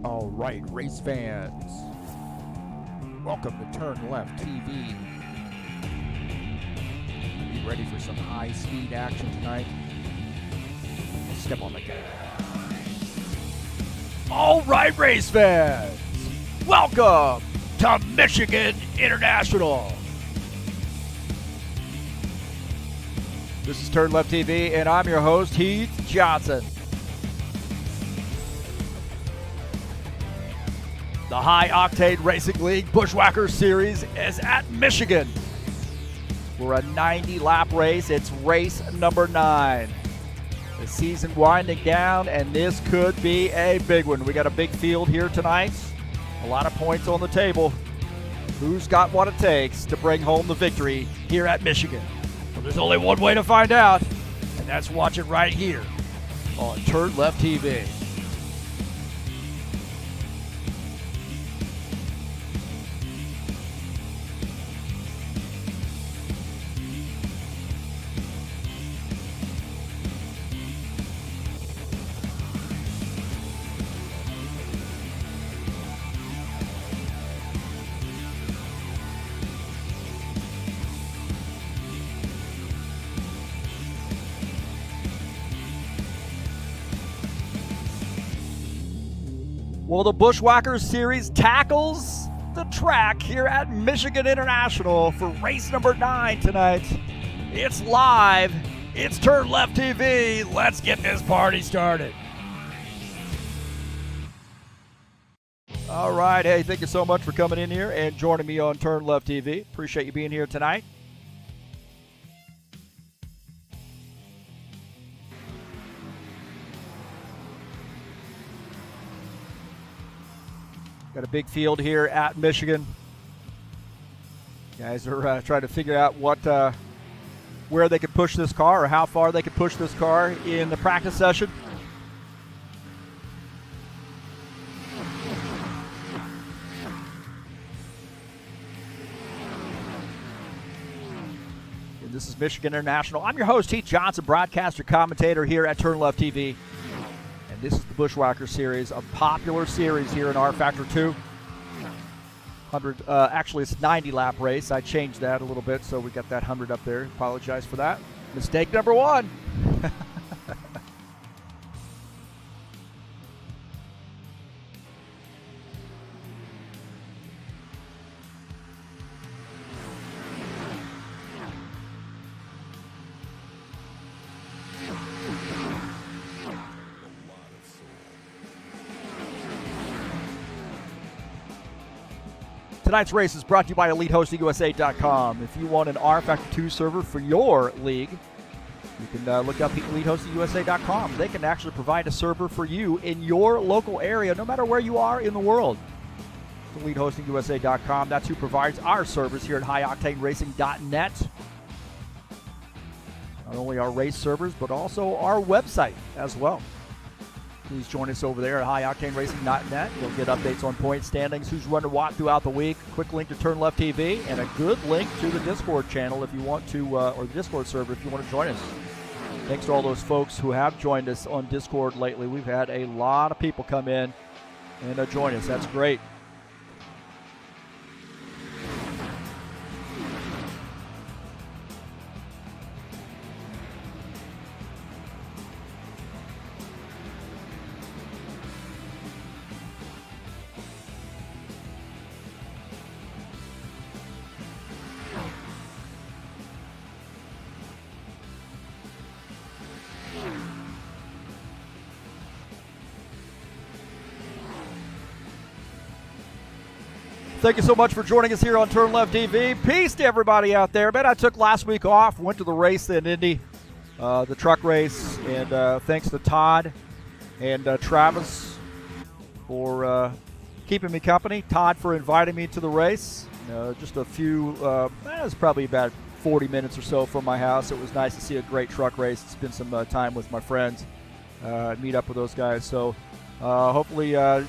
All right, race fans, welcome to TurnLeftTV. Be ready for some high-speed action tonight. Step on the gas. All right, race fans, welcome to Michigan International. This is TurnLeftTV, and I'm your host, Heath Johnson. The High Octane Racing League Buschwackers Series is at Michigan. We're a 90-lap race. It's race number 9. The season winding down, and this could be a big one. We got a big field here tonight. A lot of points on the table. Who's got what it takes to bring home the victory here at Michigan? Well, there's only one way to find out, and that's watch it right here on TurnLeftTV. Well, the Buschwackers Series tackles the track here at Michigan International for race number 9 tonight. It's live. It's TurnLeftTV. Let's get this party started. All right. Hey, thank you so much for coming in here and joining me on TurnLeftTV. Appreciate you being here tonight. Got a big field here at Michigan. Guys are trying to figure out where they can push this car or how far they can push this car in the practice session. And this is Michigan International. I'm your host, Heath Johnson, broadcaster, commentator here at TurnLeftTV. This is the Buschwackers Series, a popular series here in rFactor 2. Actually, it's a 90-lap race. I changed that a little bit, so we got that 100 up there. Apologize for that. Mistake number 1. Tonight's race is brought to you by EliteHostingUSA.com. If you want an rFactor 2 server for your league, you can look up EliteHostingUSA.com. They can actually provide a server for you in your local area, no matter where you are in the world. EliteHostingUSA.com. That's who provides our servers here at HighOctaneRacing.net. Not only our race servers, but also our website as well. Please join us over there at HighOctaneRacing.net. You'll get updates on point standings, who's running what throughout the week, quick link to TurnLeftTV, and a good link to the Discord channel if you want to, or the Discord server if you want to join us. Thanks to all those folks who have joined us on Discord lately. We've had a lot of people come in and join us. That's great. Thank you so much for joining us here on TurnLeftTV. Peace to everybody out there. Man, I took last week off, went to the race in Indy, the truck race, and thanks to Todd and Travis for keeping me company. Todd for inviting me to the race. Just a few, it was probably about 40 minutes or so from my house. It was nice to see a great truck race, spend some time with my friends, meet up with those guys. So hopefully Todd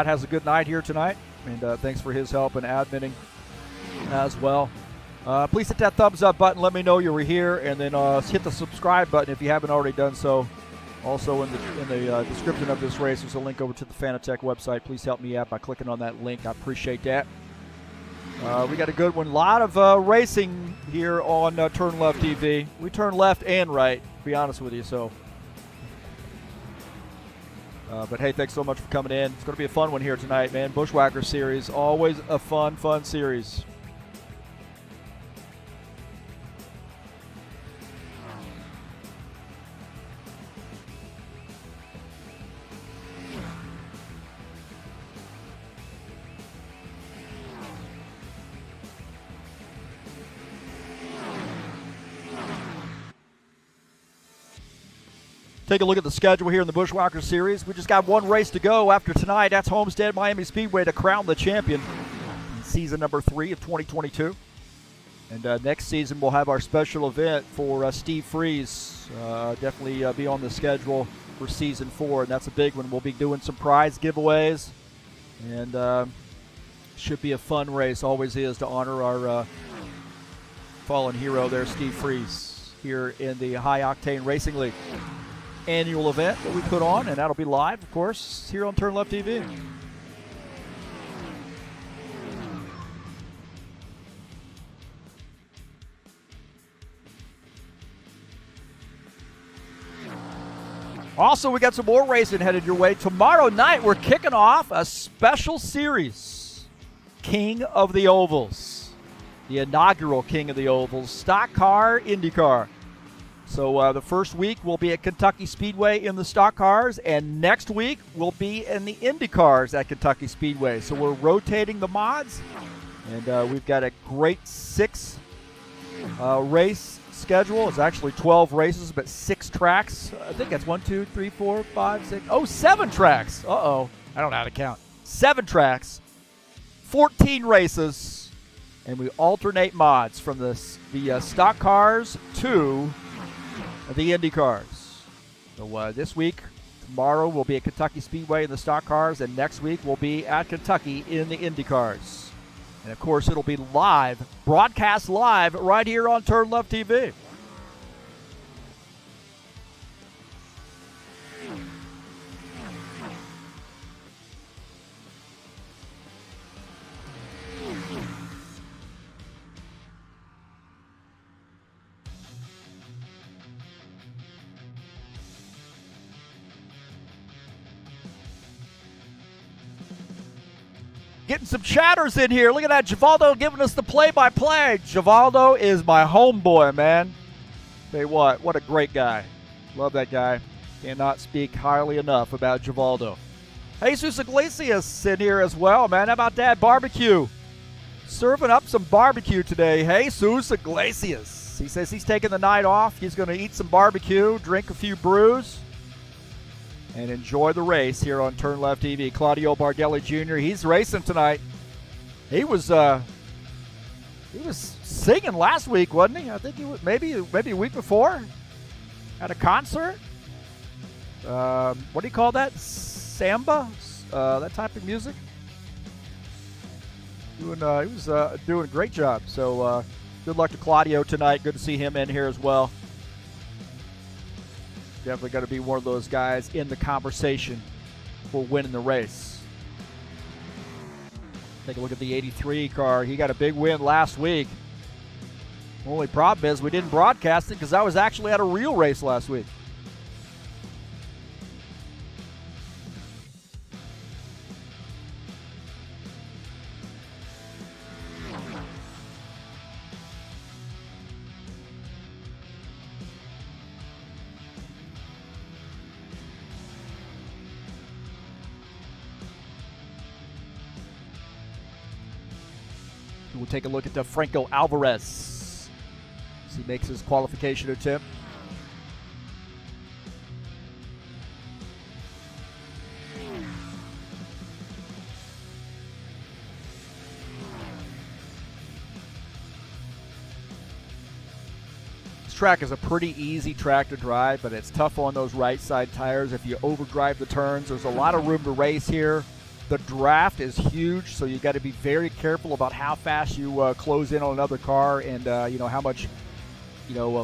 has a good night here tonight. And thanks for his help and adminning as well. Please hit that thumbs up button. Let me know you were here. And then hit the subscribe button if you haven't already done so. Also in the description of this race, there's a link over to the Fanatec website. Please help me out by clicking on that link. I appreciate that. We got a good one. A lot of racing here on TurnLeftTV. We turn left and right, to be honest with you. So, but hey, thanks so much for coming in. It's going to be a fun one here tonight, man. Bushwhacker series, always a fun series. Take a look at the schedule here in the Bushwacker Series. We just got one race to go after tonight. That's Homestead Miami Speedway to crown the champion in season number 3 of 2022. And next season we'll have our special event for Steve Freeze. Definitely be on the schedule for season 4, and that's a big one. We'll be doing some prize giveaways, and should be a fun race. Always is, to honor our fallen hero there, Steve Freeze, here in the High Octane Racing League annual event that we put on, and that'll be live, of course, here on TurnLeftTV. Also, we got some more racing headed your way. Tomorrow night, we're kicking off a special series, King of the Ovals, the inaugural King of the Ovals, stock car, IndyCar. So the first week will be at Kentucky Speedway in the stock cars, and next week we'll be in the Indy cars at Kentucky Speedway. So we're rotating the mods, and we've got a great 6 race schedule. It's actually 12 races, but 6 tracks. I think that's 1, 2, 3, 4, 5, 6. Oh, 7 tracks. Uh-oh. I don't know how to count. 7 tracks, 14 races, and we alternate mods from the stock cars to the Indy cars. So this week, tomorrow, we'll be at Kentucky Speedway in the stock cars, and next week we'll be at Kentucky in the Indy cars. And of course, it'll be live, broadcast live right here on TurnLeftTV. Getting some chatters in here. Look at that. Givaldo giving us the play-by-play. Givaldo is my homeboy, man. Tell you what a great guy. Love that guy. Cannot speak highly enough about Givaldo. Jesus Iglesias in here as well, man. How about that? Barbecue. Serving up some barbecue today. Jesus Iglesias. He says he's taking the night off. He's going to eat some barbecue, drink a few brews, and enjoy the race here on TurnLeftTV. Claudio Bargelli Jr., he's racing tonight. He was singing last week, wasn't he? I think he was maybe a week before at a concert. What do you call that? Samba? That type of music? He was doing a great job. So good luck to Claudio tonight. Good to see him in here as well. Definitely got to be one of those guys in the conversation for winning the race. Take a look at the 83 car. He got a big win last week. Only problem is we didn't broadcast it because I was actually at a real race last week. We'll take a look at Franco Alvarez as he makes his qualification attempt. This track is a pretty easy track to drive, but it's tough on those right side tires. If you overdrive the turns, there's a lot of room to race here. The draft is huge, so you got to be very careful about how fast you close in on another car, and how much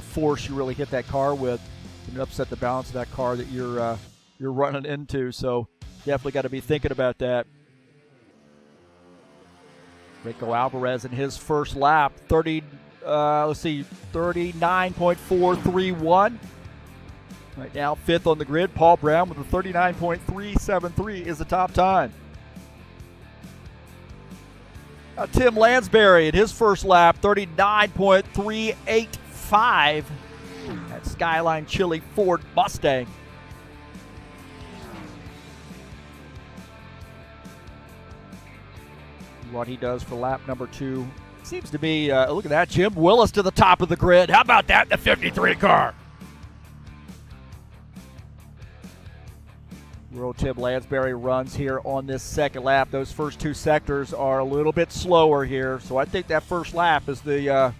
force you really hit that car with. can upset the balance of that car that you're running into. So definitely got to be thinking about that. Rico Alvarez in his first lap, 39.431. Right now, 5th on the grid. Paul Brown with a 39.373 is the top time. Tim Lansbury in his first lap, 39.385 at Skyline Chili Ford Mustang. What he does for lap number 2. Seems to be, look at that, Jim Willis to the top of the grid. How about that in the 53 car? World Tim Lansbury runs here on this second lap. Those first 2 sectors are a little bit slower here, so I think that first lap is the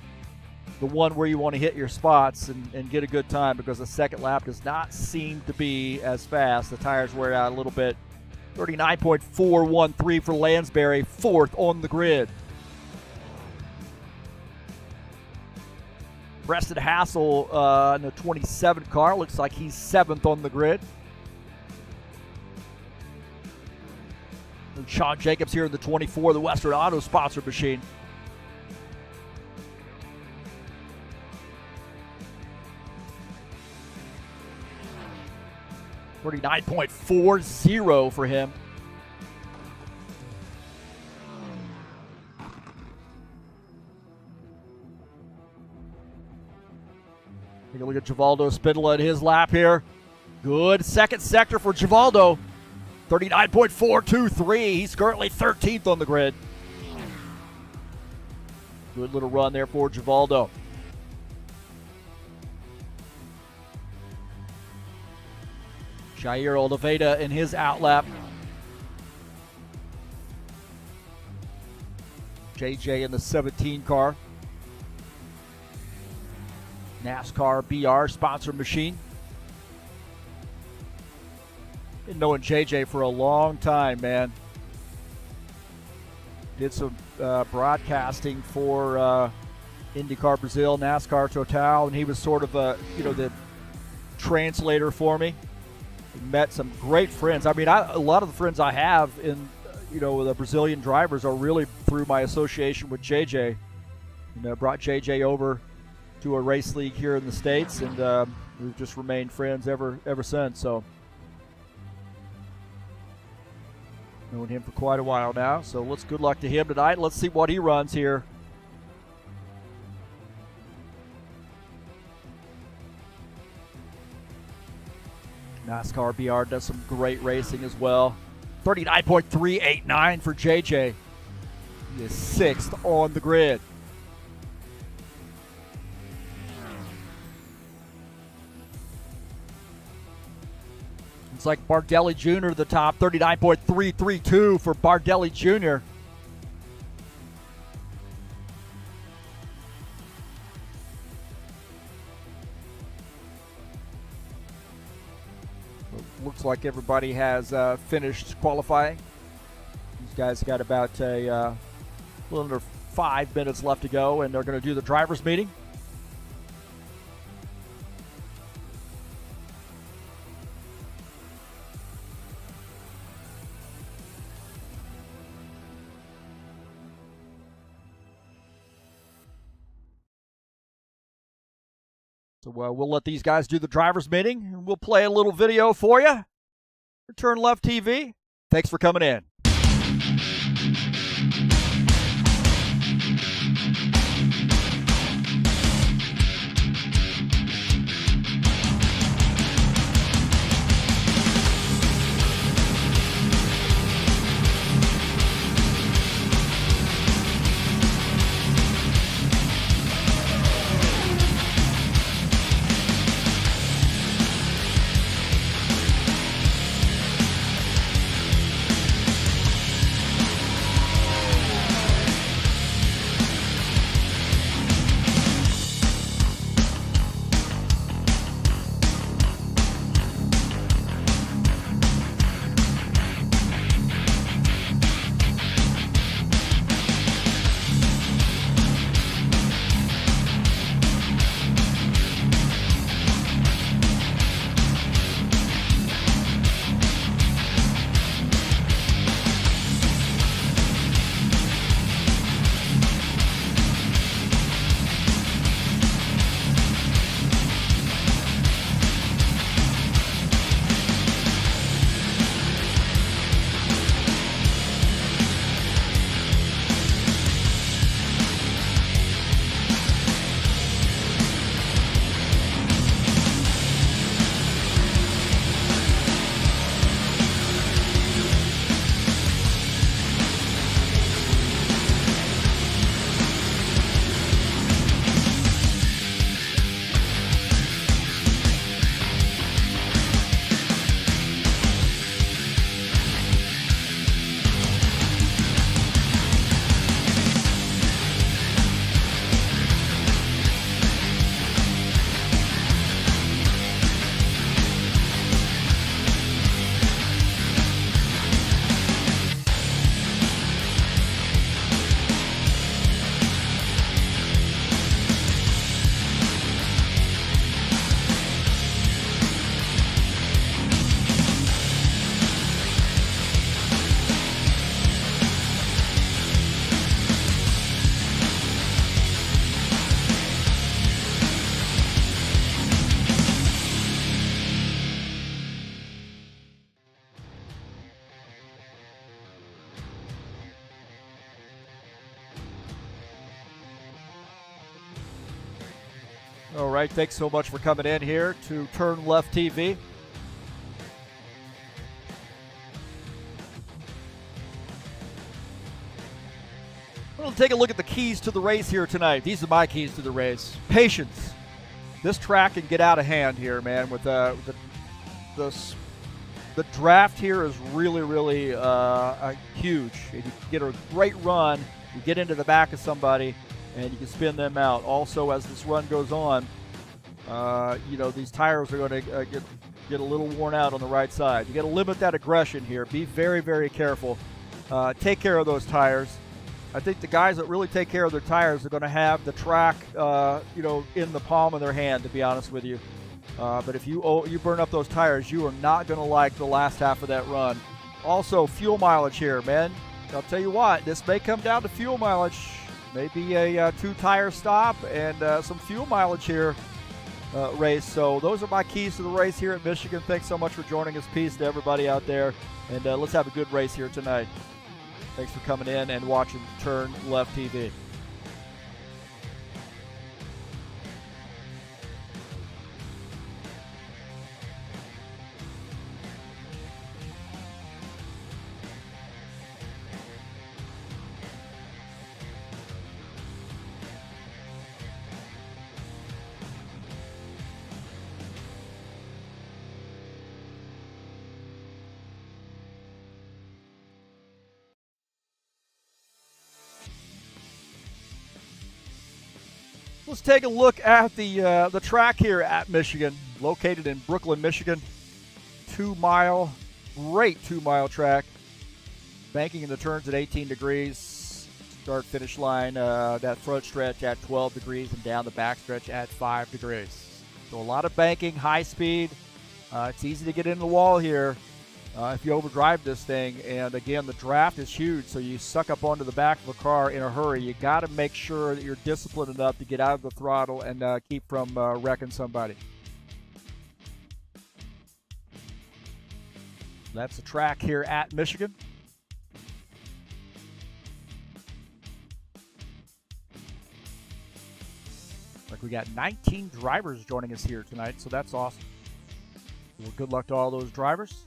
one where you want to hit your spots and get a good time, because the second lap does not seem to be as fast. The tires wear out a little bit. 39.413 for Lansbury, 4th on the grid. Preston Hassel in the 27 car. Looks like he's 7th on the grid. And Sean Jacobs here in the 24, the Western Auto sponsored machine. $39.40 for him. Take a look at Givaldo Spindola in his lap here. Good second sector for Givaldo. 39.423. He's currently 13th on the grid. Good little run there for Givaldo. Jair Oliveira in his outlap. JJ in the 17 car. NASCAR BR sponsor machine. Been knowing JJ for a long time, man. Did some broadcasting for IndyCar Brazil, NASCAR Total, and he was sort of the translator for me. Met some great friends. I mean, a lot of the friends I have in, the Brazilian drivers are really through my association with JJ. Brought JJ over to a race league here in the States, and we've just remained friends ever since. So, known him for quite a while now. So, good luck to him tonight. Let's see what he runs here. NASCAR BR does some great racing as well. 39.389 for JJ. He is 6th on the grid. It's like Bardelli Jr. at the top, 39.332 for Bardelli Jr. Looks like everybody has finished qualifying. These guys got about a little under 5 minutes left to go, and they're going to do the drivers' meeting. So we'll let these guys do the driver's meeting, and we'll play a little video for you. TurnLeft TV. Thanks for coming in. All right, thanks so much for coming in here to TurnLeftTV. We'll take a look at the keys to the race here tonight. These are my keys to the race. Patience. This track can get out of hand here, man. With the draft here is really, really huge. If you get a great run, you get into the back of somebody, and you can spin them out. Also, as this run goes on, these tires are going to get a little worn out on the right side. You got to limit that aggression here. Be very, very careful. Take care of those tires. I think the guys that really take care of their tires are going to have the track, in the palm of their hand, to be honest with you. But if you burn up those tires, you are not going to like the last half of that run. Also, fuel mileage here, man. I'll tell you what, this may come down to fuel mileage. Maybe a 2-tire stop and some fuel mileage here race. So those are my keys to the race here at Michigan. Thanks so much for joining us. Peace to everybody out there. And let's have a good race here tonight. Thanks for coming in and watching Turn Left TV. Let's take a look at the track here at Michigan, located in Brooklyn, Michigan. 2-mile, great 2-mile track. Banking in the turns at 18 degrees. Start-finish line, that front stretch at 12 degrees and down the back stretch at 5 degrees. So a lot of banking, high speed. It's easy to get in the wall here if you overdrive this thing. And again, the draft is huge, so you suck up onto the back of a car in a hurry. You got to make sure that you're disciplined enough to get out of the throttle and keep from wrecking somebody. That's the track here at Michigan. Like we got 19 drivers joining us here tonight, so that's awesome. Well, good luck to all those drivers.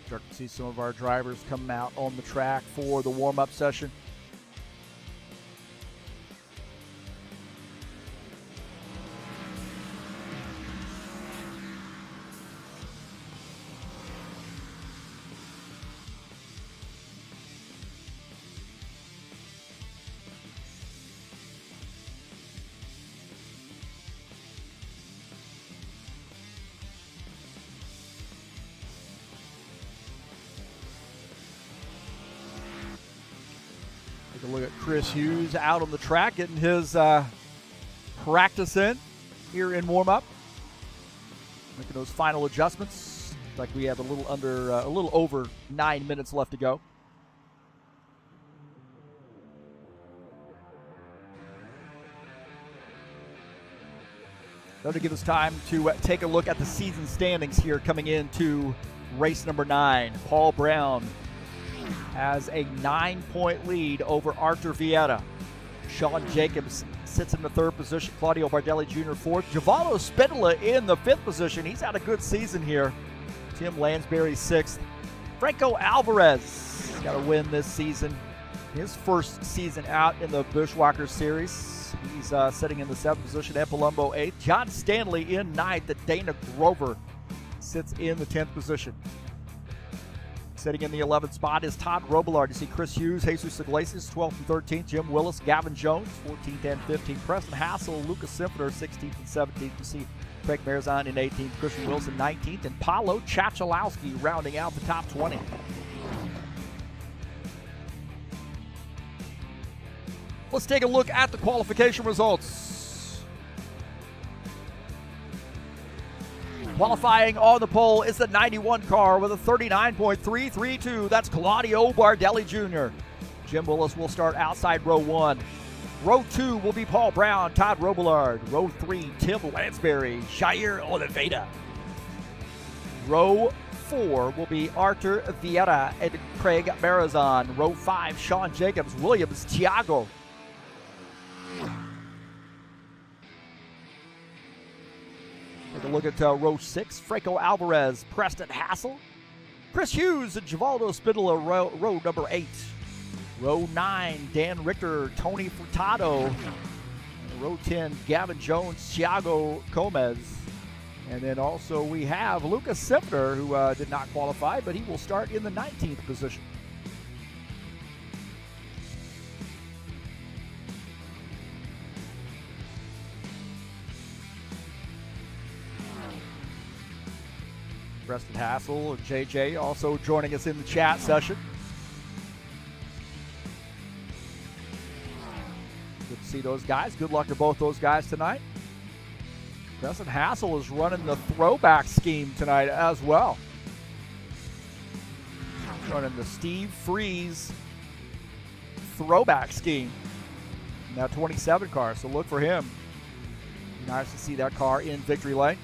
Start to see some of our drivers come out on the track for the warm-up session. Take a look at Chris Hughes out on the track, getting his practice in here in warm-up. Making those final adjustments. Like we have a little over 9 minutes left to go. Now to give us time to take a look at the season standings here coming into race number 9. Paul Brown has a 9-point lead over Arthur Vieta. Sean Jacobs sits in the 3rd position. Claudio Bardelli Jr. 4th. Giovanni Spindola in the 5th position. He's had a good season here. Tim Lansbury 6th. Franco Alvarez got a win this season. His first season out in the Buschwackers series. He's sitting in the 7th position. Ed Palumbo 8th. John Stanley in 9th. Dana Grover sits in the 10th position. Sitting in the 11th spot is Todd Robillard. You see Chris Hughes, Jesus Iglesias, 12th and 13th. Jim Willis, Gavin Jones, 14th and 15th. Preston Hassel, Lucas Simpler, 16th and 17th. You see Craig Marzon in 18th. Christian Wilson, 19th. And Paulo Chachalowski rounding out the top 20. Let's take a look at the qualification results. Qualifying on the pole is the 91 car with a 39.332. That's Claudio Bardelli Jr. Jim Willis will start outside row 1. Row 2 will be Paul Brown, Todd Robillard. Row 3, Tim Lansbury, Jair Oliveira. Row 4 will be Arthur Vieira and Craig Marazon. Row 5, Sean Jacobs, Williams, Thiago. Take a look at row 6, Franco Alvarez, Preston Hassel, Chris Hughes, and Givaldo Spindler, row number 8. Row 9, Dan Richter, Tony Furtado. Row 10, Gavin Jones, Thiago Gomez. And then also we have Lucas Sifner, who did not qualify, but he will start in the 19th position. Preston Hassel and JJ also joining us in the chat session. Good to see those guys. Good luck to both those guys tonight. Preston Hassel is running the throwback scheme tonight as well. Running the Steve Freeze throwback scheme in that 27 car, so look for him. Nice to see that car in victory lane.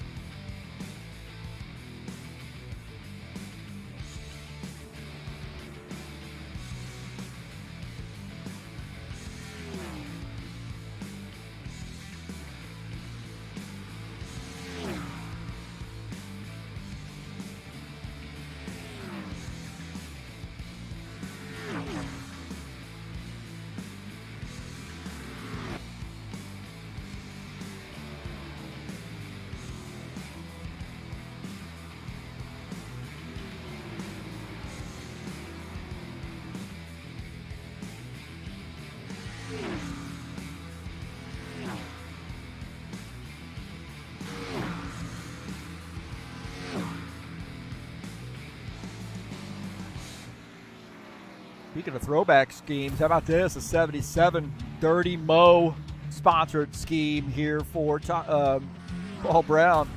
Speaking of throwback schemes, how about this? A 77 Dirty Mo sponsored scheme here for Paul Brown.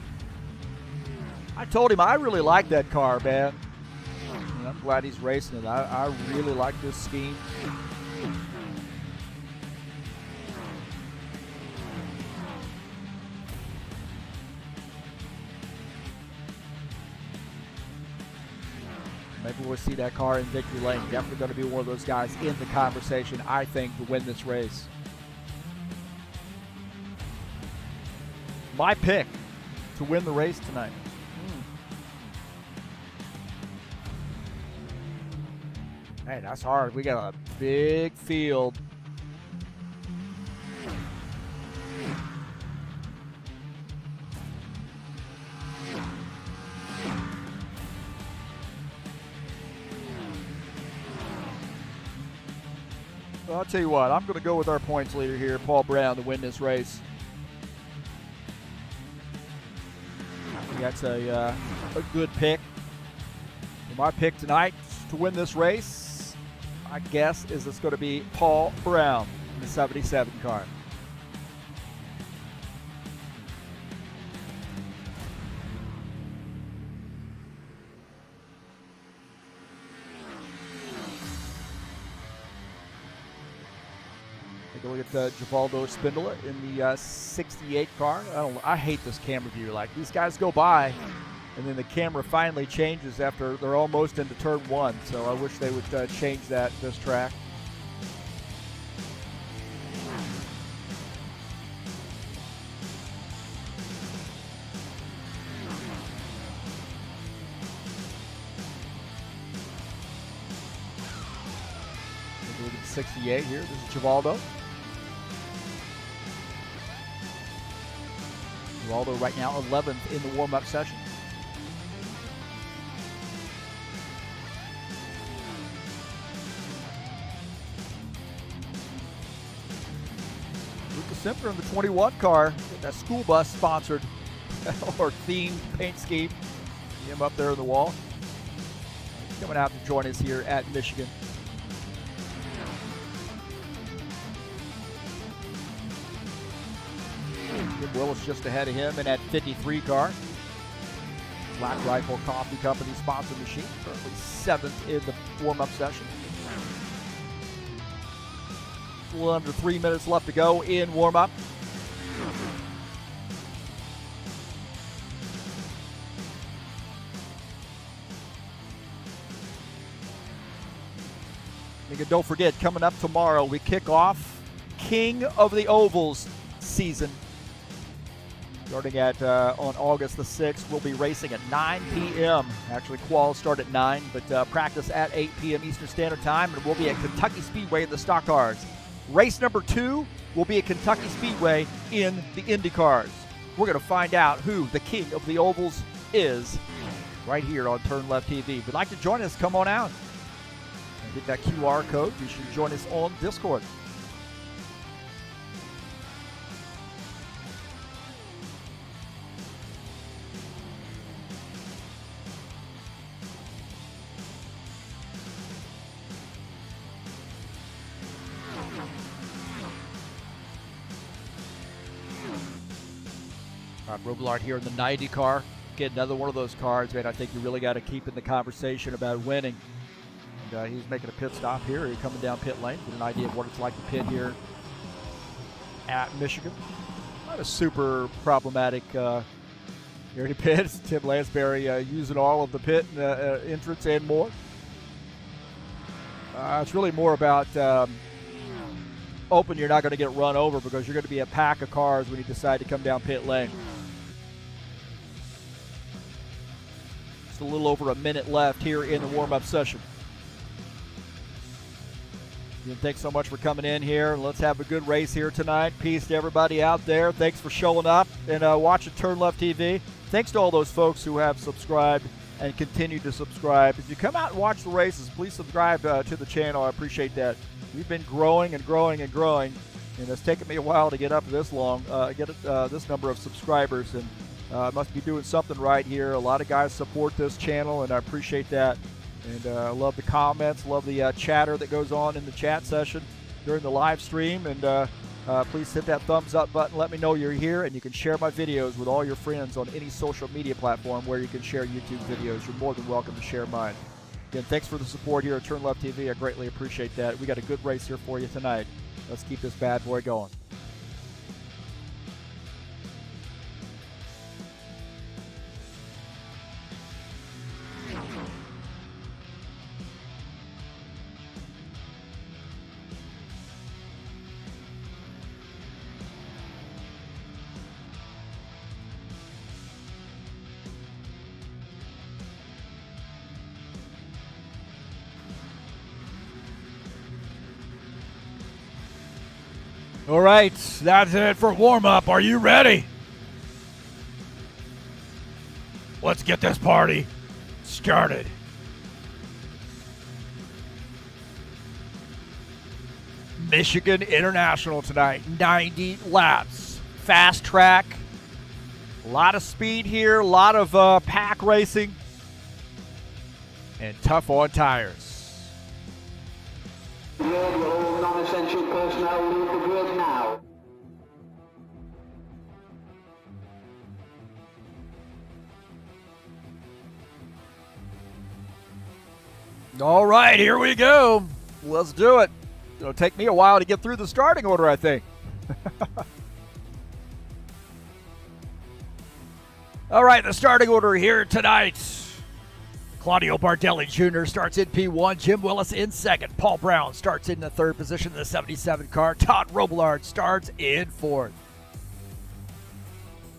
I told him I really like that car, man. And I'm glad he's racing it. I really like this scheme. Maybe we'll see that car in victory lane. Definitely going to be one of those guys in the conversation, I think, to win this race. My pick to win the race tonight. Hey, that's hard. We got a big field. Well, I'll tell you what, I'm going to go with our points leader here, Paul Brown, to win this race. That's a good pick. My pick tonight to win this race, I guess, is it's going to be Paul Brown in the 77 car. Take a look at Givaldo Spindler in the 68 car. I hate this camera view. Like, these guys go by, and then the camera finally changes after they're almost into turn 1. So I wish they would change that this track. Look at 68 here. This is Givaldo. Givaldo right now 11th in the warm-up session. Lucas Simpler in the 21 car, that school bus sponsored or themed paint scheme. See him up there on the wall. Coming out to join us here at Michigan. Jim Willis just ahead of him in that 53 car. Black Rifle Coffee Company sponsored machine, currently 7th in the warm-up session. A little under 3 minutes left to go in warm-up. And don't forget, coming up tomorrow, we kick off King of the Ovals season. Starting at on August the 6th, we'll be racing at 9 p.m. Actually, quals start at 9, but practice at 8 p.m. Eastern Standard Time, and we'll be at Kentucky Speedway in the stock cars. Race number 2 will be at Kentucky Speedway in the Indy cars. We're going to find out who the King of the Ovals is right here on TurnLeftTV. If you'd like to join us, come on out. Get that QR code. You should join us on Discord. Robillard here in the 90 car. Get another one of those cars, man. I think you really got to keep in the conversation about winning. He's making a pit stop here. He's coming down pit lane. Get an idea of what it's like to pit here at Michigan. Not a super problematic area pit. Tim Lansbury using all of the pit entrance and more. It's really more about open. You're not going to get run over because you're going to be a pack of cars when you decide to come down pit lane. Just a little over a minute left here in the warm-up session. Thanks so much for coming in here. Let's have a good race here tonight. Peace to everybody out there. Thanks for showing up and watching TurnLeftTV. Thanks to all those folks who have subscribed and continue to subscribe. If you come out and watch the races, please subscribe to the channel. I appreciate that. We've been growing and growing and growing, and it's taken me a while to get up this long, this number of subscribers, and must be doing something right here. A lot of guys support this channel, and I appreciate that. And I love the comments, love the chatter that goes on in the chat session during the live stream. And please hit that thumbs up button. Let me know you're here, and you can share my videos with all your friends on any social media platform where you can share YouTube videos. You're more than welcome to share mine. Again, thanks for the support here at TurnLeftTV. I greatly appreciate that. We got a good race here for you tonight. Let's keep this bad boy going. All right, that's it for warm-up. Are you ready? Let's get this party started. Michigan International tonight, 90 laps. Fast track, a lot of speed here, a lot of pack racing, and tough on tires. All non-essential personnel leave the grid now. All right, here we go. Let's do it. It'll take me a while to get through the starting order, I think. All right, the starting order here tonight. Claudio Bardelli Jr. starts in P1. Jim Willis in second. Paul Brown starts in the third position in the 77 car. Todd Robillard starts in fourth.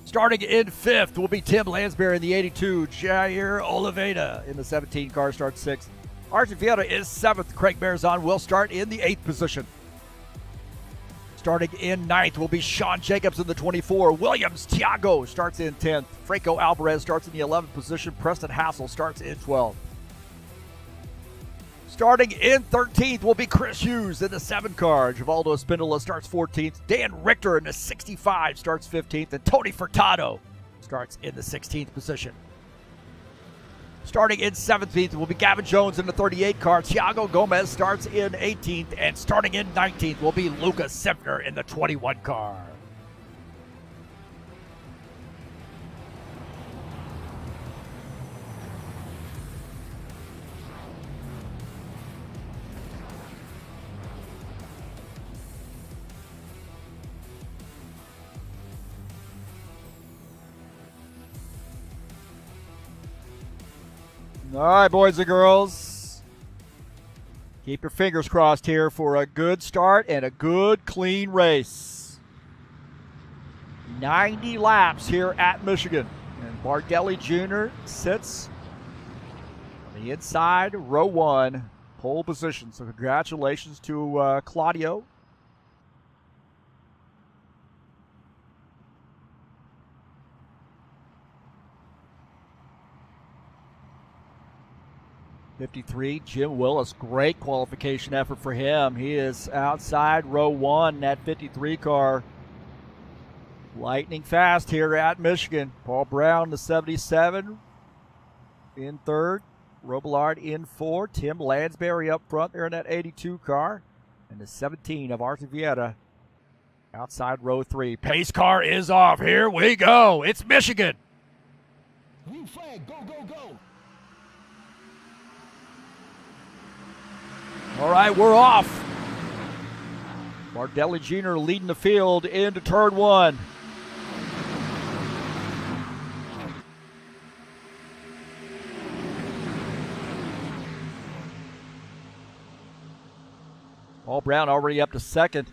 Starting in fifth will be Tim Lansbury in the 82. Jair Oliveira in the 17 car starts sixth. Archie Vieta is seventh. Craig Marizon will start in the eighth position. Starting in ninth will be Sean Jacobs in the 24. Williams Tiago starts in 10th. Franco Alvarez starts in the 11th position. Preston Hassel starts in 12th. Starting in 13th will be Chris Hughes in the 7 car. Givaldo Espindola starts 14th. Dan Richter in the 65 starts 15th. And Tony Furtado starts in the 16th position. Starting in 17th will be Gavin Jones in the 38 car. Thiago Gomez starts in 18th. And starting in 19th will be Lucas Sempner in the 21 car. All right, boys and girls. Keep your fingers crossed here for a good start and a good, clean race. 90 laps here at Michigan. And Bardelli Jr. sits on the inside, row 1, pole position. So congratulations to Claudio. '53, Jim Willis, great qualification effort for him. He is outside row 1, that 53 car. Lightning fast here at Michigan. Paul Brown, the 77, in third. Robillard in 4. Tim Lansbury up front there in that 82 car. And the 17 of Arthur Vieta outside row 3. Pace car is off. Here we go. It's Michigan. Green flag, go, go, go. All right, we're off. Bardelli Jr. leading the field into turn 1. Paul Brown already up to second.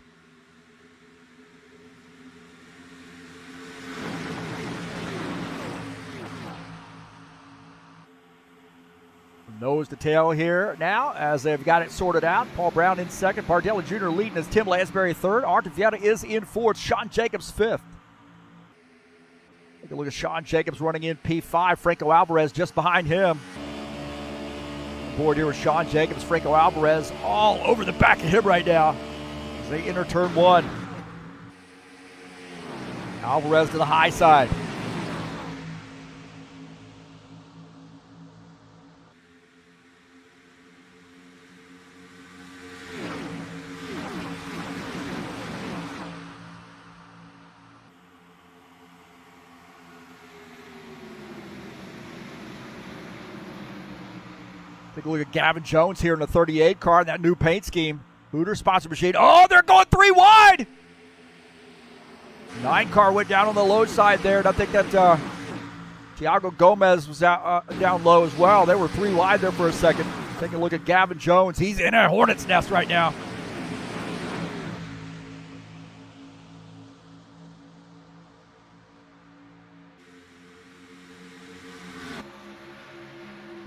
Nose to tail here now as they've got it sorted out. Paul Brown in second. Bardelli Jr. leading as Tim Lansbury third. Arthur Vieta is in fourth. Sean Jacobs fifth. Take a look at Sean Jacobs running in P5. Franco Alvarez just behind him. Board here with Sean Jacobs. Franco Alvarez all over the back of him right now as they enter turn 1. Alvarez to the high side. Take a look at Gavin Jones here in the 38 car in that new paint scheme. Booter sponsor machine. Oh, they're going 3 wide. 9 car went down on the low side there, and I think that Thiago Gomez was down low as well. They were 3 wide there for a second. Take a look at Gavin Jones. He's in a hornet's nest right now.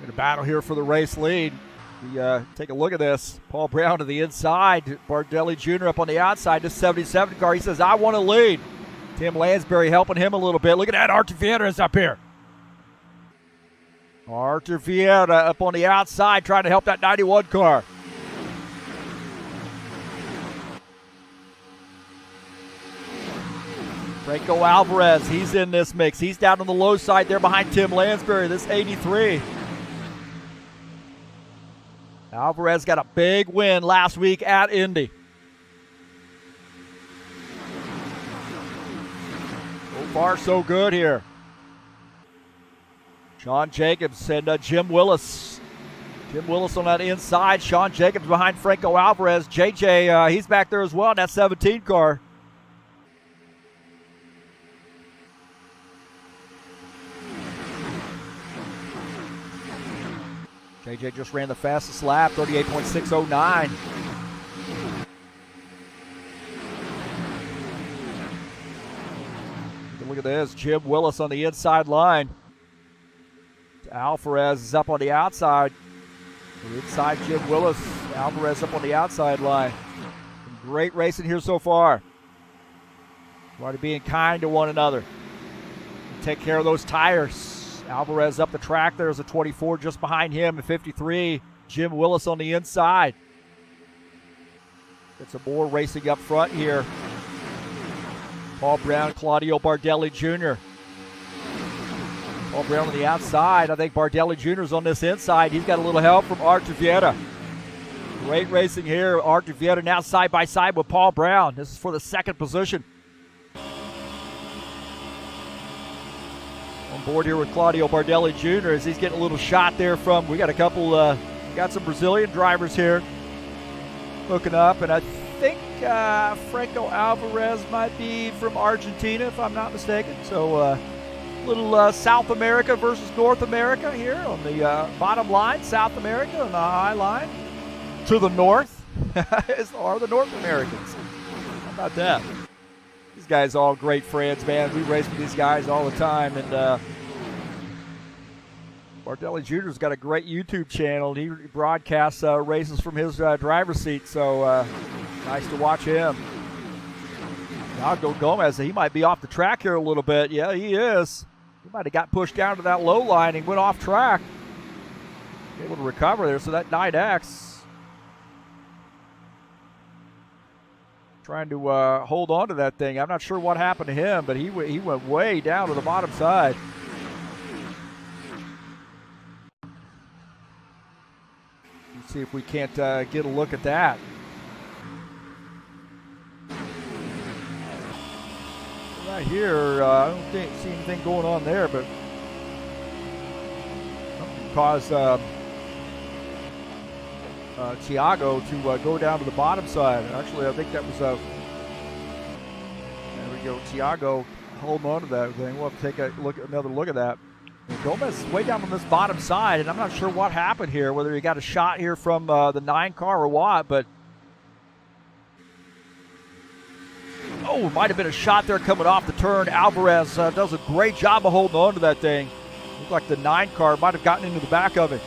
In a battle here for the race lead. We take a look at this. Paul Brown to the inside. Bardelli Jr. up on the outside. This 77 car. He says, I want to lead. Tim Lansbury helping him a little bit. Look at that. Arthur Vieta is up here. Arthur Vieta up on the outside trying to help that 91 car. Franco Alvarez, he's in this mix. He's down on the low side there behind Tim Lansbury, this 83. Alvarez got a big win last week at Indy. So far, so good here. Sean Jacobs and Jim Willis. Jim Willis on that inside. Sean Jacobs behind Franco Alvarez. JJ, he's back there as well in that 17 car. JJ just ran the fastest lap, 38.609. Look at this, Jim Willis on the inside line. Alvarez is up on the outside. Inside Jim Willis, Alvarez up on the outside line. Some great racing here so far. Everybody being kind to one another. Take care of those tires. Alvarez up the track. There's a 24 just behind him at 53. Jim Willis on the inside. Get some more racing up front here. Paul Brown, Claudio Bardelli Jr. Paul Brown on the outside. I think Bardelli Jr. is on this inside. He's got a little help from Arthur Vieta. Great racing here. Arthur Vieta now side by side with Paul Brown. This is for the second position. On board here with Claudio Bardelli Jr. as he's getting a little shot there from, we got a couple, got some Brazilian drivers here hooking up, and I think Franco Alvarez might be from Argentina if I'm not mistaken. So Little South America versus North America here on the bottom line. South America on the high line. To the north are the North Americans. How about that? These guys all great friends, man. We race with these guys all the time. And Bardelli Jr.'s got a great YouTube channel. He broadcasts races from his driver's seat, so nice to watch him. Thiago Gomez, he might be off the track here a little bit. Yeah, he is. He might have got pushed down to that low line and went off track. Able to recover there, so that 9X trying to hold on to that thing. I'm not sure what happened to him, but he went way down to the bottom side. Let's see if we can't get a look at that. Right here, I don't see anything going on there, but caused Thiago to go down to the bottom side. Actually, I think that was there we go. Thiago holding on to that thing. We'll have to take another look at that. And Gomez is way down on this bottom side, and I'm not sure what happened here, whether he got a shot here from the 9 car or what, but oh, might have been a shot there coming off the turn. Alvarez does a great job of holding on to that thing. Looked like the 9 car might have gotten into the back of it.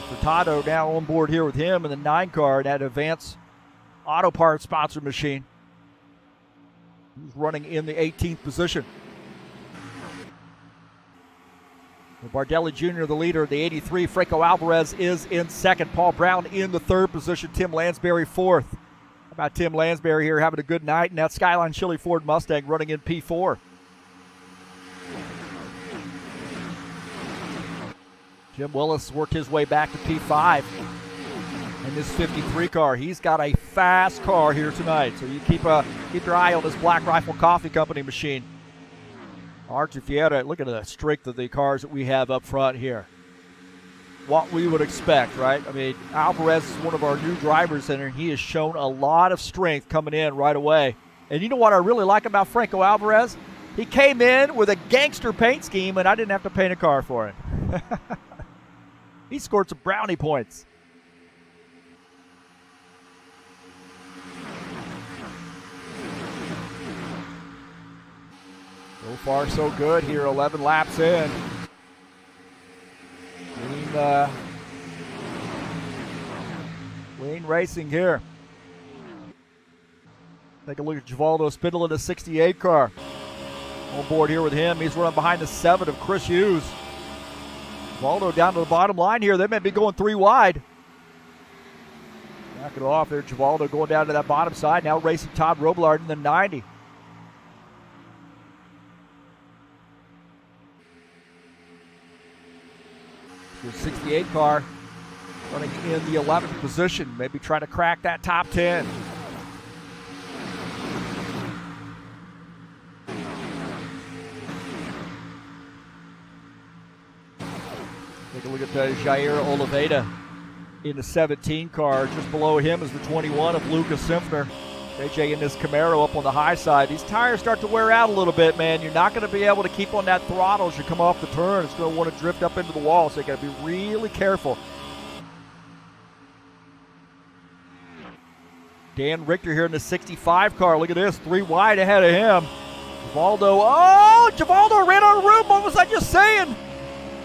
Furtado now on board here with him in the 9 car, that Advance Auto Parts sponsor machine. He's running in the 18th position. Bardelli Jr., the leader of the 83. Franco Alvarez is in second. Paul Brown in the 3rd position. Tim Lansbury 4th. How about Tim Lansbury here having a good night? And that Skyline Chili Ford Mustang running in P4. Jim Willis worked his way back to P5. And this 53 car, he's got a fast car here tonight. So you keep your eye on this Black Rifle Coffee Company machine. Archie Fiera, look at the strength of the cars that we have up front here. What we would expect, right? I mean, Alvarez is one of our new drivers, and he has shown a lot of strength coming in right away. And you know what I really like about Franco Alvarez? He came in with a gangster paint scheme, and I didn't have to paint a car for him. He scored some brownie points. So far, so good here, 11 laps in. Lean racing here. Take a look at Givaldo Spindle in the 68 car. On board here with him, he's running behind the 7 of Chris Hughes. Givaldo down to the bottom line here. They may be going 3 wide. Back it off there. Givaldo going down to that bottom side. Now racing Todd Robillard in the 90. The 68 car running in the 11th position. Maybe trying to crack that top 10. Take a look at Jair Oliveira in the 17 car. Just below him is the 21 of Lucas Simpner. JJ in this Camaro up on the high side. These tires start to wear out a little bit, man. You're not going to be able to keep on that throttle as you come off the turn. It's going to want to drift up into the wall, so you got to be really careful. Dan Richter here in the 65 car. Look at this, 3 wide ahead of him. Givaldo ran out of room. What was I just saying?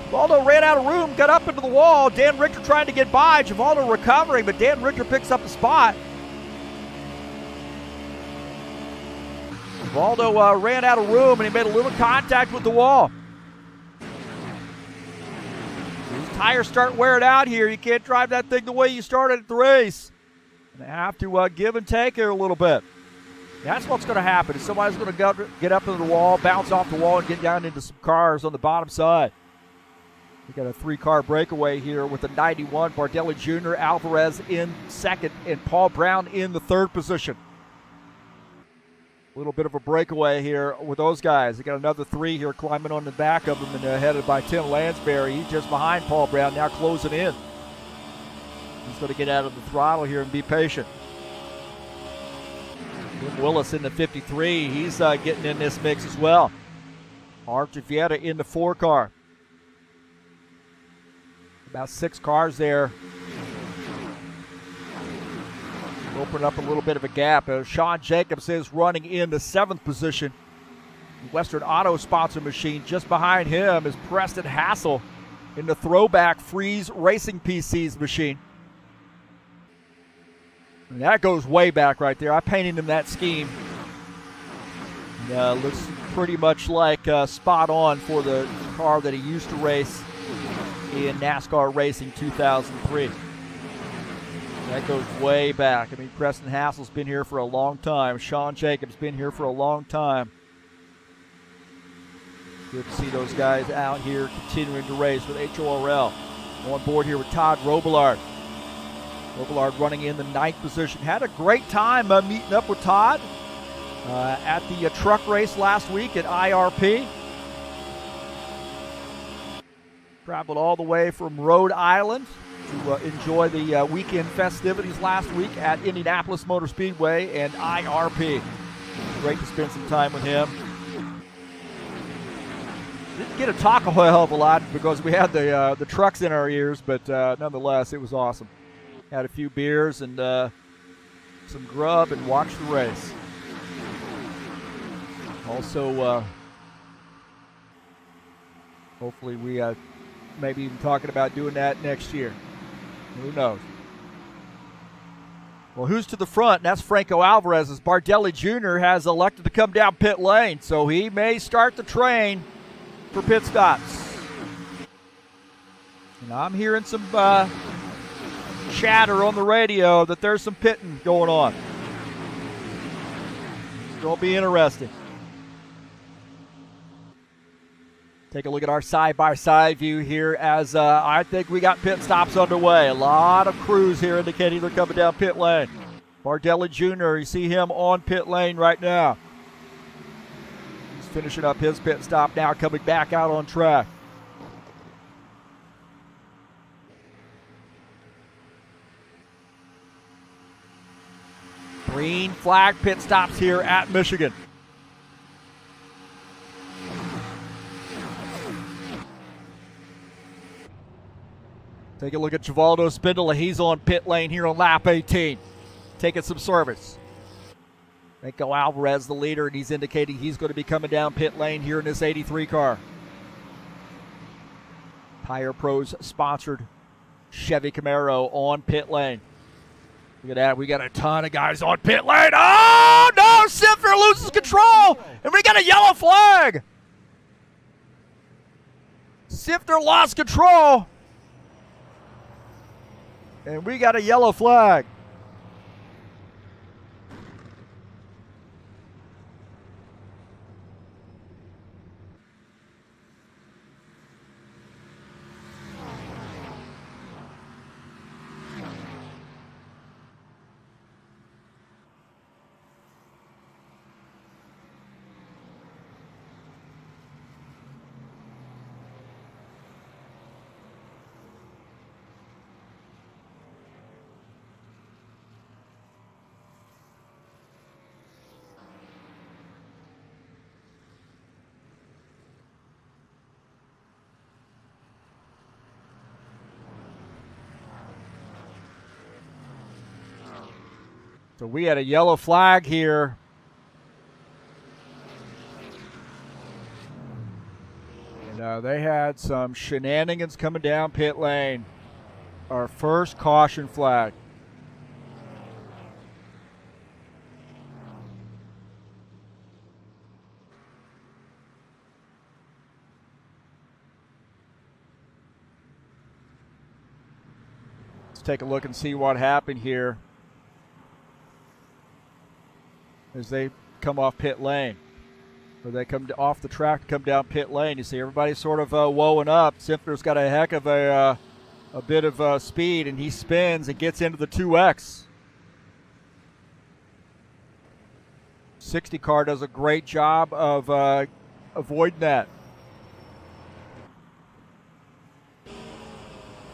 Givaldo ran out of room, got up into the wall. Dan Richter trying to get by. Givaldo recovering, but Dan Richter picks up the spot. Givaldo ran out of room, and he made a little contact with the wall. These tires start wearing out here. You can't drive that thing the way you started at the race. And they have to give and take here a little bit. That's what's going to happen. Somebody's going to get up into the wall, bounce off the wall, and get down into some cars on the bottom side. We got a 3-car breakaway here with the 91. Bardelli Jr., Alvarez in second, and Paul Brown in the 3rd position. A little bit of a breakaway here with those guys. They got another 3 here climbing on the back of them, and headed by Tim Lansbury. He's just behind Paul Brown, now closing in. He's going to get out of the throttle here and be patient. Jim Willis in the 53. He's getting in this mix as well. Archer Vieta in the 4 car. About 6 cars there. Open up a little bit of a gap. Sean Jacobs is running in the 7th position. Western Auto sponsor machine. Just behind him is Preston Hassel in the throwback Freeze Racing PCs machine. And that goes way back right there. I painted him that scheme. Looks pretty much like spot on for the car that he used to race in NASCAR Racing 2003. That goes way back. I mean, Preston Hassel's been here for a long time. Sean Jacobs been here for a long time. Good to see those guys out here continuing to race with HORL. On board here with Todd Robillard. Robillard running in the 9th position. Had a great time meeting up with Todd at the truck race last week at IRP. Traveled all the way from Rhode Island to enjoy the weekend festivities last week at Indianapolis Motor Speedway and IRP. Great to spend some time with him. Didn't get to talk a hell of a lot because we had the trucks in our ears, but nonetheless, it was awesome. Had a few beers and some grub and watched the race. Also, hopefully we maybe even talking about doing that next year. Who knows? Well, who's to the front? That's Franco Alvarez, as Bardelli Jr. has elected to come down pit lane, so he may start the train for pit stops. And I'm hearing some chatter on the radio that there's some pitting going on. It's going to be interesting. Take a look at our side-by-side view here as I think we got pit stops underway. A lot of crews here indicating they're coming down pit lane. Bardelli Jr., you see him on pit lane right now. He's finishing up his pit stop now, coming back out on track. Green flag pit stops here at Michigan. Take a look at Givaldo Spindola. He's on pit lane here on lap 18, taking some service. Franco Alvarez, the leader, and he's indicating he's going to be coming down pit lane here in this 83 car. Tire Pros sponsored Chevy Camaro on pit lane. Look at that. We got a ton of guys on pit lane. Oh, no! Sifter loses control, and we got a yellow flag. Sifter lost control, and we got a yellow flag. So we had a yellow flag here. And they had some shenanigans coming down pit lane. Our first caution flag. Let's take a look and see what happened here as they come off pit lane. Or they come off the track, come down pit lane. You see everybody sort of woeing up. Sifter's got a heck of a bit of speed, and he spins and gets into the 2X. 60 car does a great job of avoiding that.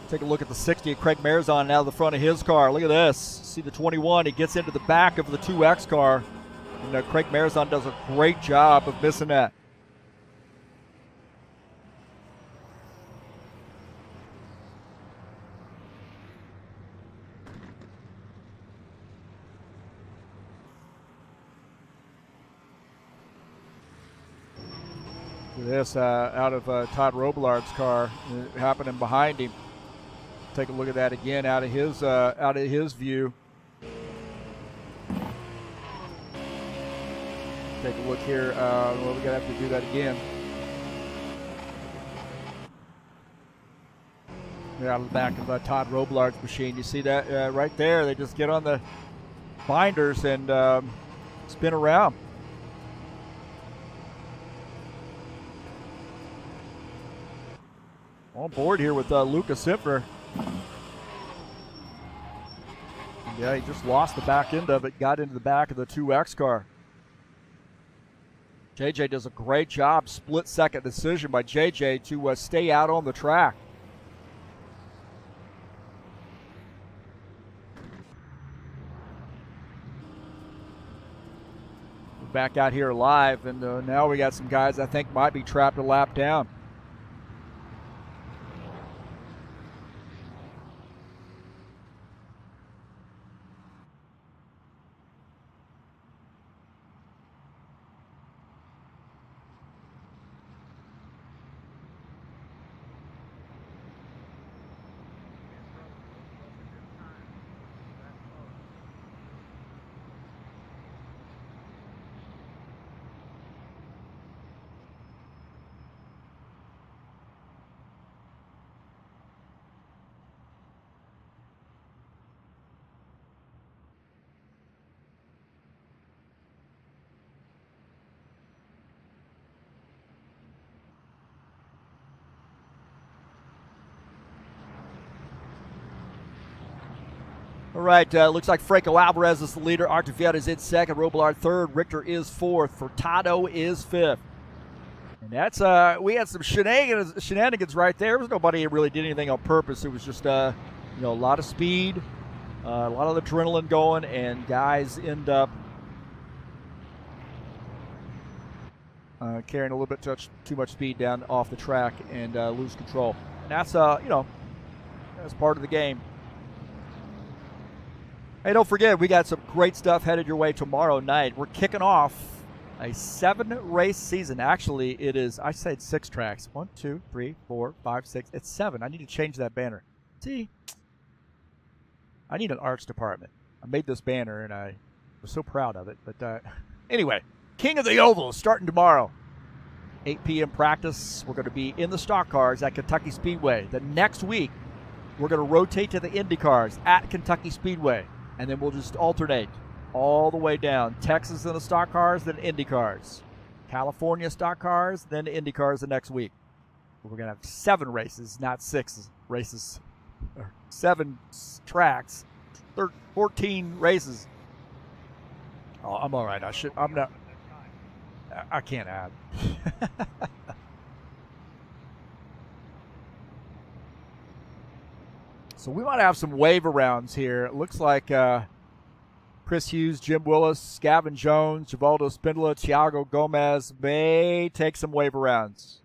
Take a look at the 60. Craig Marzon now the front of his car. Look at this. See the 21. He gets into the back of the 2X car. And Craig Marizon does a great job of missing that. This out of Todd Robilard's car, happening behind him. Take a look at that again out of his view. Take a look here. Well, we're gonna have to do that again. Out of the back of Todd Robilard's machine. You see that right there? They just get on the binders and spin around. On board here with Lucas Simpner. Yeah, he just lost the back end of it, got into the back of the 2X car. JJ does a great job, split-second decision by JJ to stay out on the track. We're back out here live, and now we got some guys I think might be trapped a lap down. All right, looks like Franco Alvarez is the leader. Artevieta is in second. Robillard third. Richter is fourth. Furtado is fifth. And that's we had some shenanigans right there. There was nobody who really did anything on purpose. It was just a lot of speed, a lot of adrenaline going, and guys end up carrying a little bit too much speed down off the track and lose control. And that's that's part of the game. Hey, don't forget, we got some great stuff headed your way tomorrow night. We're kicking off a 7-race season. Actually, it is, I said 6 tracks. 1, 2, 3, 4, 5, 6. It's 7. I need to change that banner. See, I need an arts department. I made this banner, and I was so proud of it. But anyway, King of the Oval starting tomorrow. 8 p.m. practice. We're going to be in the stock cars at Kentucky Speedway. The next week, we're going to rotate to the Indy cars at Kentucky Speedway. And then we'll just alternate all the way down. Texas in the stock cars, then Indy cars. California stock cars, then Indy cars the next week. We're going to have 7 races, not 6 races. 7 tracks, 14 races. Oh, I'm all right. I can't add. So we might have some wave arounds here. It looks like Chris Hughes, Jim Willis, Gavin Jones, Givaldo Spindola, Thiago Gomez may take some wave arounds.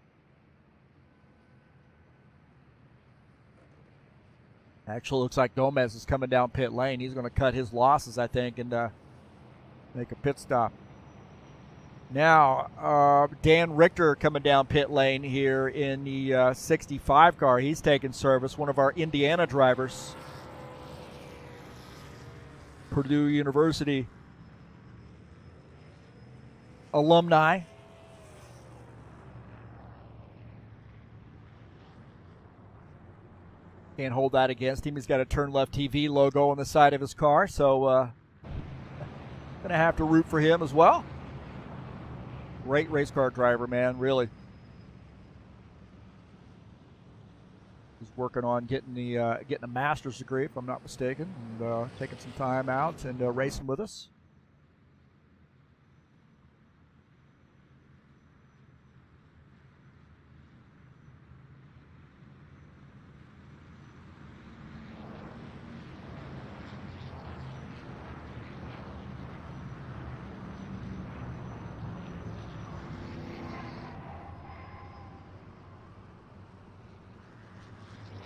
Actually, looks like Gomez is coming down pit lane. He's going to cut his losses, I think, and make a pit stop. Now, Dan Richter coming down pit lane here in the 65 car. He's taking service, one of our Indiana drivers. Purdue University alumni. Can't hold that against him. He's got a TurnLeftTV logo on the side of his car, so going to have to root for him as well. Great race car driver, man, really. He's working on getting a master's degree, if I'm not mistaken, and taking some time out and racing with us.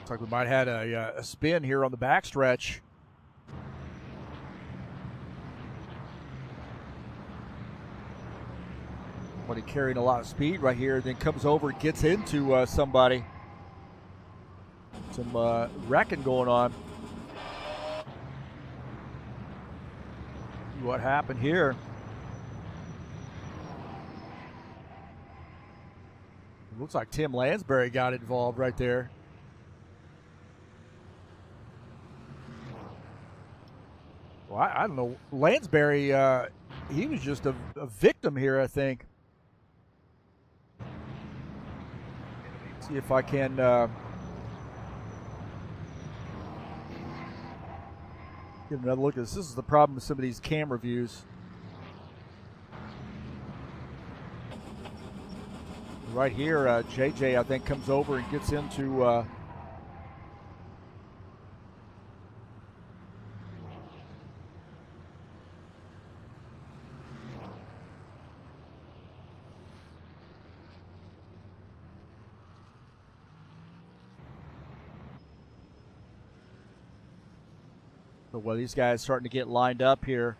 Looks like we might have had a spin here on the backstretch. Somebody carrying a lot of speed right here, then comes over and gets into somebody. Some wrecking going on. See what happened here. It looks like Tim Lansbury got involved right there. Well, I don't know. Lansbury, he was just a victim here, I think. See if I can get another look at this. This is the problem with some of these camera views. Right here, JJ, I think, comes over and gets into well, these guys starting to get lined up here.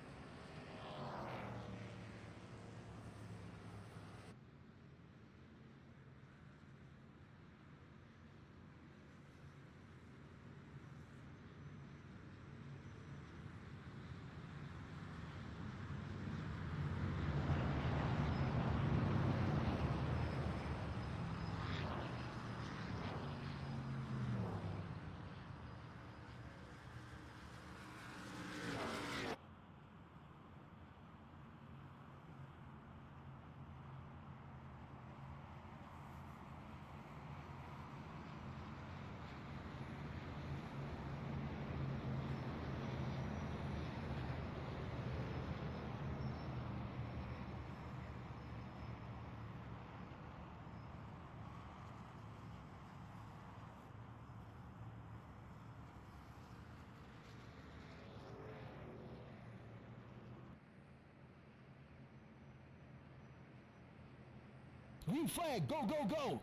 Green flag, go, go, go.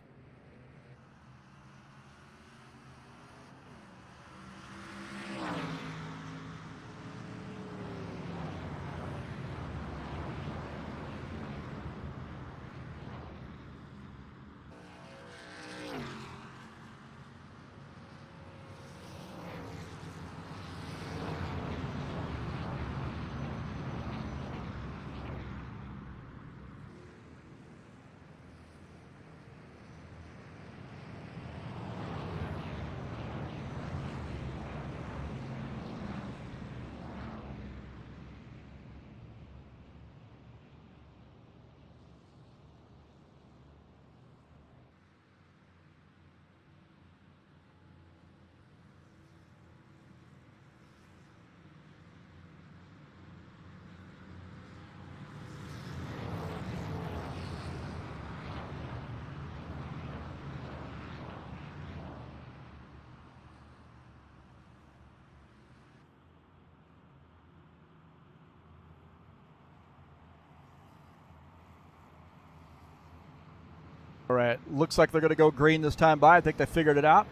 All right, looks like they're going to go green this time by. I think they figured it out.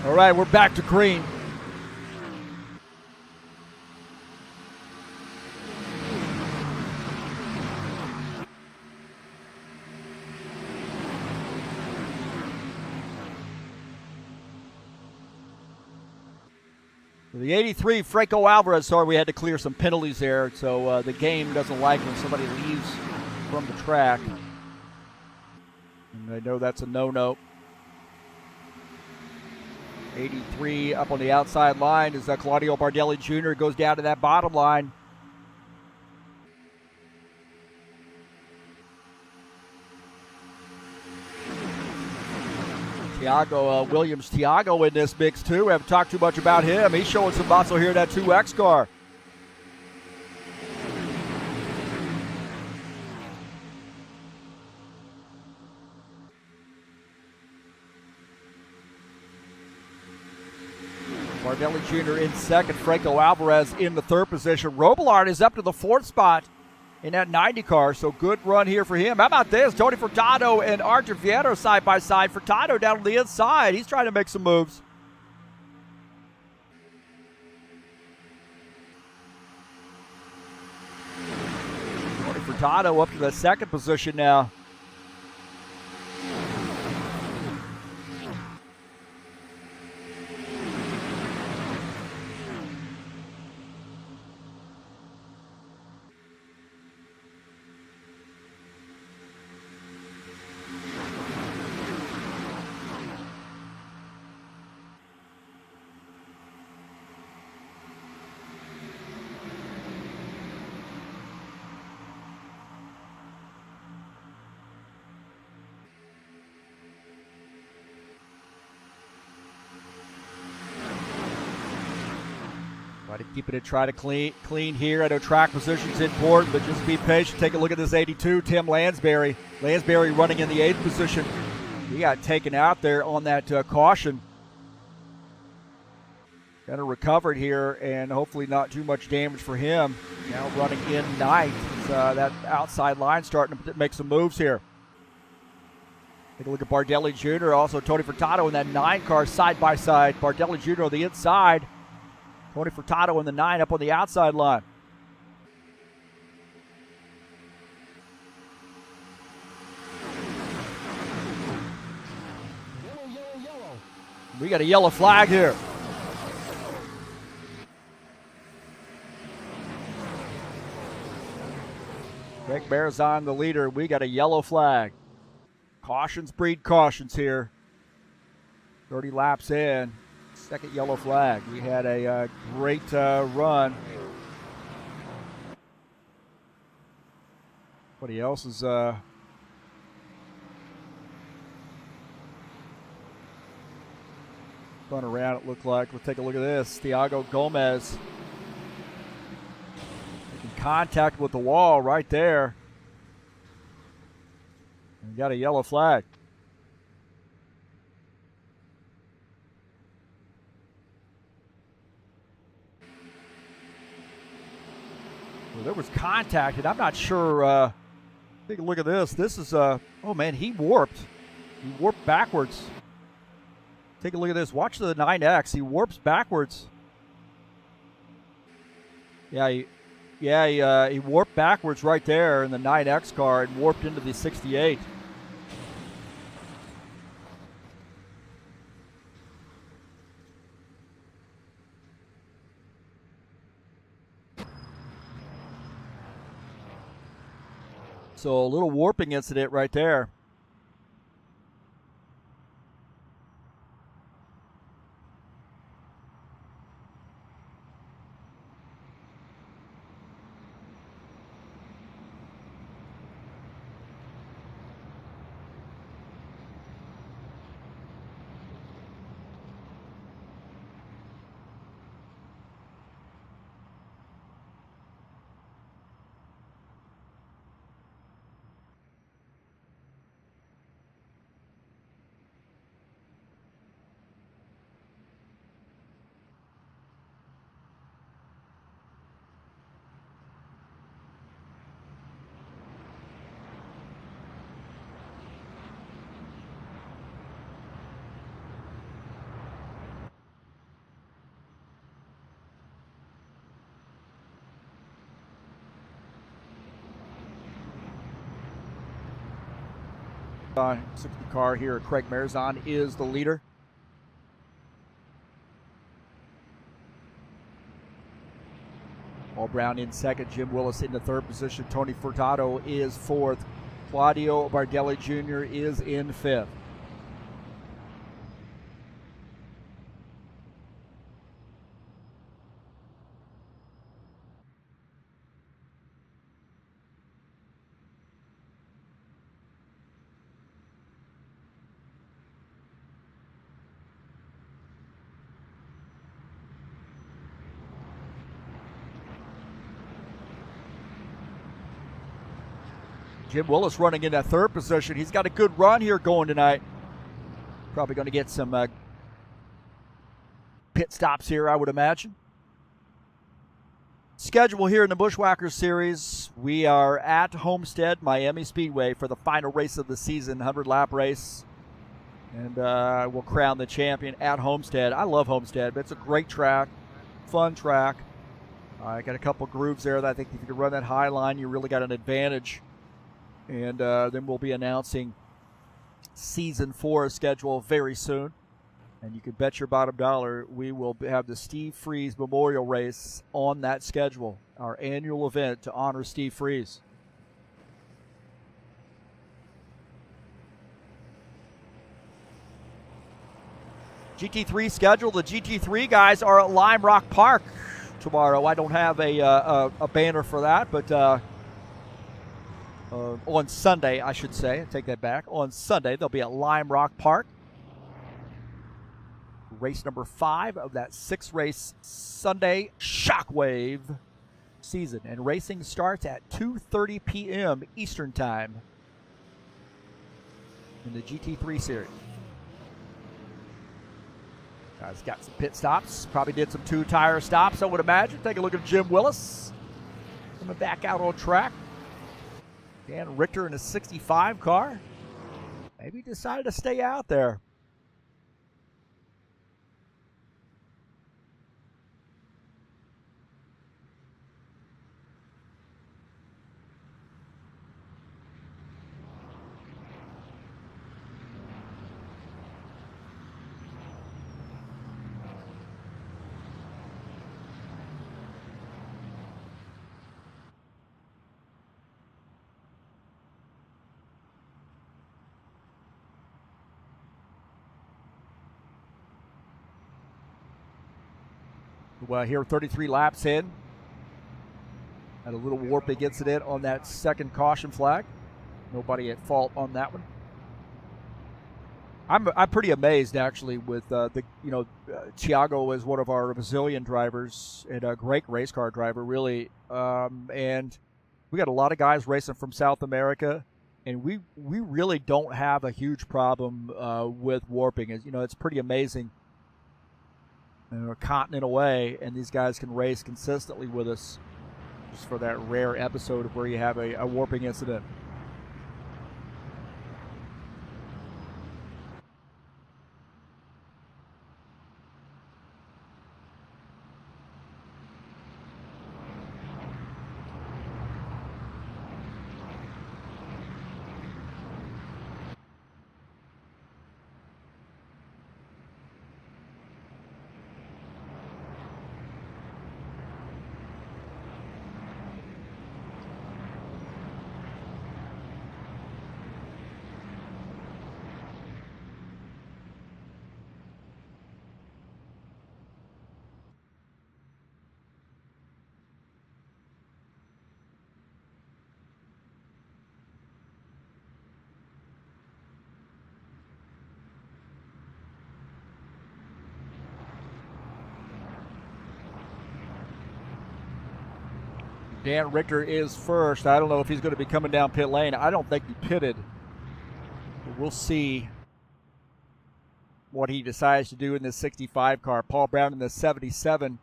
All right, we're back to green. The 83, Franco Alvarez, sorry we had to clear some penalties there, so the game doesn't like when somebody leaves from the track. And I know that's a no-no. 83 up on the outside line as Claudio Bardelli Jr. goes down to that bottom line. Tiago in this mix too. We haven't talked too much about him. He's showing some muscle here in that 2X car. Bardelli Jr. in second. Franco Alvarez in the third position. Robillard is up to the fourth spot in that 90 car, so good run here for him. How about this? Tony Furtado and Archer Vietto side by side. Furtado down on the inside. He's trying to make some moves. Tony Furtado up to the second position now. Try to clean here. I know track position's important, but just be patient. Take a look at this 82, Tim Lansbury. Lansbury running in the 8th position. He got taken out there on that caution. Kind of recovered here, and hopefully not too much damage for him. Now running in 9th. That outside line starting to make some moves here. Take a look at Bardelli Jr., also Tony Furtado in that 9 car side by side. Bardelli Jr. on the inside. Tony Furtado in the 9 up on the outside line. Yellow. We got a yellow flag here. Greg Marazon, the leader. We got a yellow flag. Cautions breed cautions here. 30 laps in. Second yellow flag. We had a great run. Somebody else is spun around, it looked like. We'll take a look at this. Thiago Gomez making contact with the wall right there. And got a yellow flag. There was contact, and I'm not sure. Take a look at this. This is, oh man, he warped. He warped backwards. Take a look at this. Watch the 9X. He warps backwards. He warped backwards right there in the 9X car and warped into the 68. So a little warping incident right there. The car here, Craig Marazon is the leader. Paul Brown in second, Jim Willis in the third position. Tony Furtado is fourth. Claudio Bardelli Jr. is in fifth. Jim Willis running in that third position. He's got a good run here going tonight. Probably going to get some pit stops here, I would imagine. Schedule here in the Buschwackers Series. We are at Homestead, Miami Speedway for the final race of the season, 100-lap race. And we'll crown the champion at Homestead. I love Homestead, but it's a great track, fun track. I got a couple grooves there that I think if you can run that high line, you really got an advantage. And then we'll be announcing Season 4 schedule very soon. And you can bet your bottom dollar we will have the Steve Freeze Memorial Race on that schedule, our annual event to honor Steve Freeze. GT3 schedule. The GT3 guys are at Lime Rock Park tomorrow. I don't have a banner for that, but on Sunday, I should say. I take that back. On Sunday, they'll be at Lime Rock Park. Race number 5 of that 6-race Sunday Shockwave season. And racing starts at 2:30 p.m. Eastern Time in the GT3 series. Guys got some pit stops. Probably did some 2-tire stops, I would imagine. Take a look at Jim Willis coming back out on track. Dan Richter in a 65 car. Maybe decided to stay out there. Well, here 33 laps in. Had a little warping incident on that second caution flag. Nobody at fault on that one. I'm pretty amazed actually with Thiago is one of our Brazilian drivers and a great race car driver really. And we got a lot of guys racing from South America, and we really don't have a huge problem with warping. It's pretty amazing. A continent away, and these guys can race consistently with us just for that rare episode of where you have a warping incident. Dan Richter is first. I don't know if he's going to be coming down pit lane. I don't think he pitted. But we'll see what he decides to do in this 65 car. Paul Brown in the 77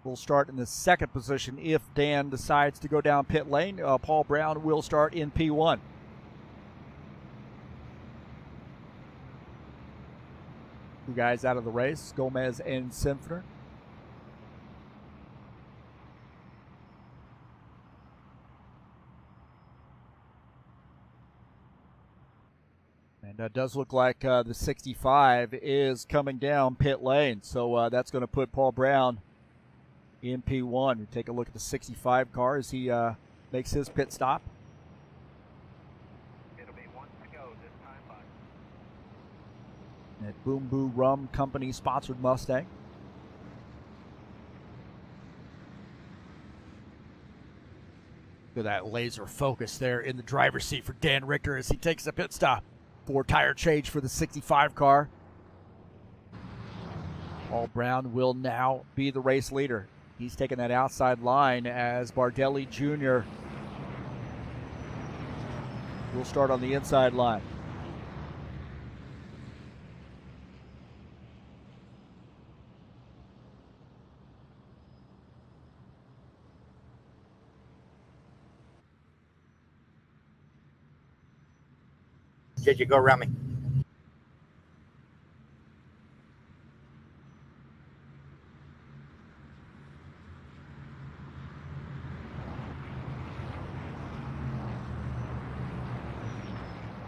will start in the second position if Dan decides to go down pit lane. Paul Brown will start in P1. Two guys out of the race, Gomez and Simpsoner. And it does look like the 65 is coming down pit lane. So that's going to put Paul Brown in P1. We take a look at the 65 car as he makes his pit stop. It'll be 1 to go this time by. That Boom Boo Rum Company sponsored Mustang. Look at that laser focus there in the driver's seat for Dan Richter as he takes a pit stop. 4-tire change for the 65 car. Paul Brown will now be the race leader. He's taking that outside line as Bardelli Jr. will start on the inside line. Did you go around me?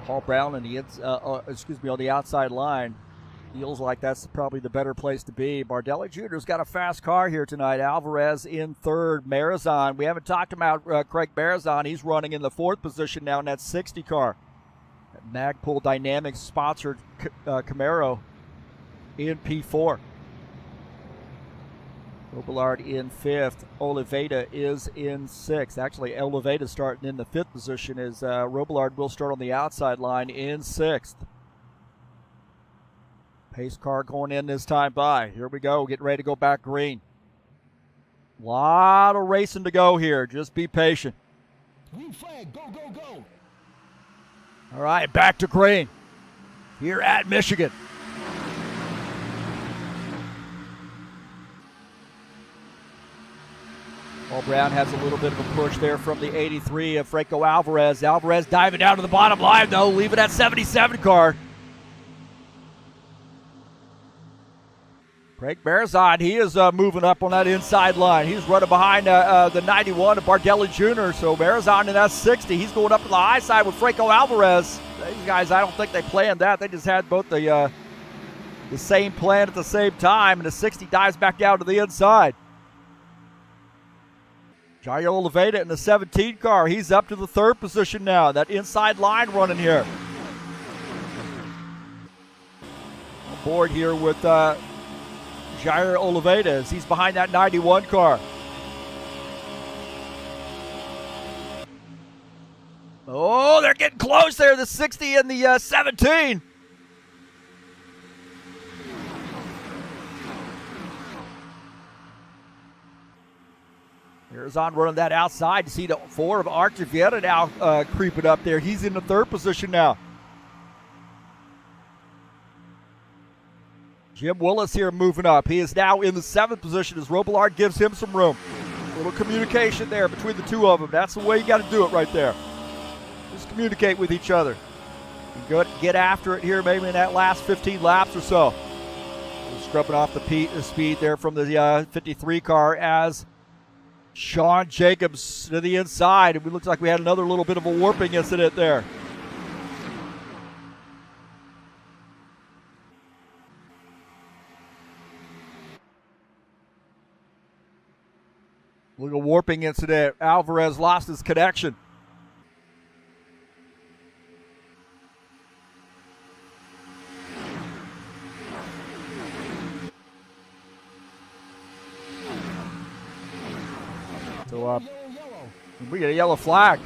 Paul Brown on the on the outside line. Feels like that's probably the better place to be. Bardelli Jr.'s got a fast car here tonight. Alvarez in third. Marizon. We haven't talked about Craig Marizon. He's running in the fourth position now in that 60 car. Magpul Dynamics sponsored Camaro in P4. Robillard in fifth. Oliveira is in sixth. Actually, Oliveira starting in the fifth position as Robillard will start on the outside line in sixth. Pace car going in this time by. Here we go. Getting ready to go back green. Lot of racing to go here. Just be patient. Green flag, go, go, go. All right, back to green here at Michigan. Paul Brown has a little bit of a push there from the 83 of Franco Alvarez. Alvarez diving down to the bottom line, though, leaving that 77 car. Craig Marizon, he is moving up on that inside line. He's running behind the 91 of Bardelli Jr., so Marizon in that 60. He's going up to the high side with Franco Alvarez. These guys, I don't think they planned that. They just had both the same plan at the same time, and the 60 dives back down to the inside. Jair Oliveira in the 17 car. He's up to the third position now. That inside line running here. On board here with Jair Oliveira as he's behind that 91 car. Oh, they're getting close there, the 60 and the 17. Marizon running that outside. You see the 4 of Archivieta now creeping up there. He's in the third position now. Jim Willis here moving up. He is now in the 7th position as Robillard gives him some room. A little communication there between the two of them. That's the way you got to do it right there. Just communicate with each other. You get after it here maybe in that last 15 laps or so. Scrubbing off the speed there from the 53 car as Sean Jacobs to the inside. It looks like we had another little bit of a warping incident there. Look at warping incident. Alvarez lost his connection. So we get a yellow flag.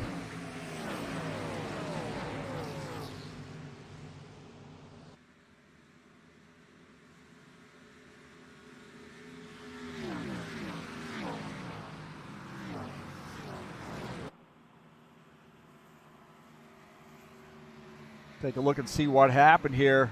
Take a look and see what happened here.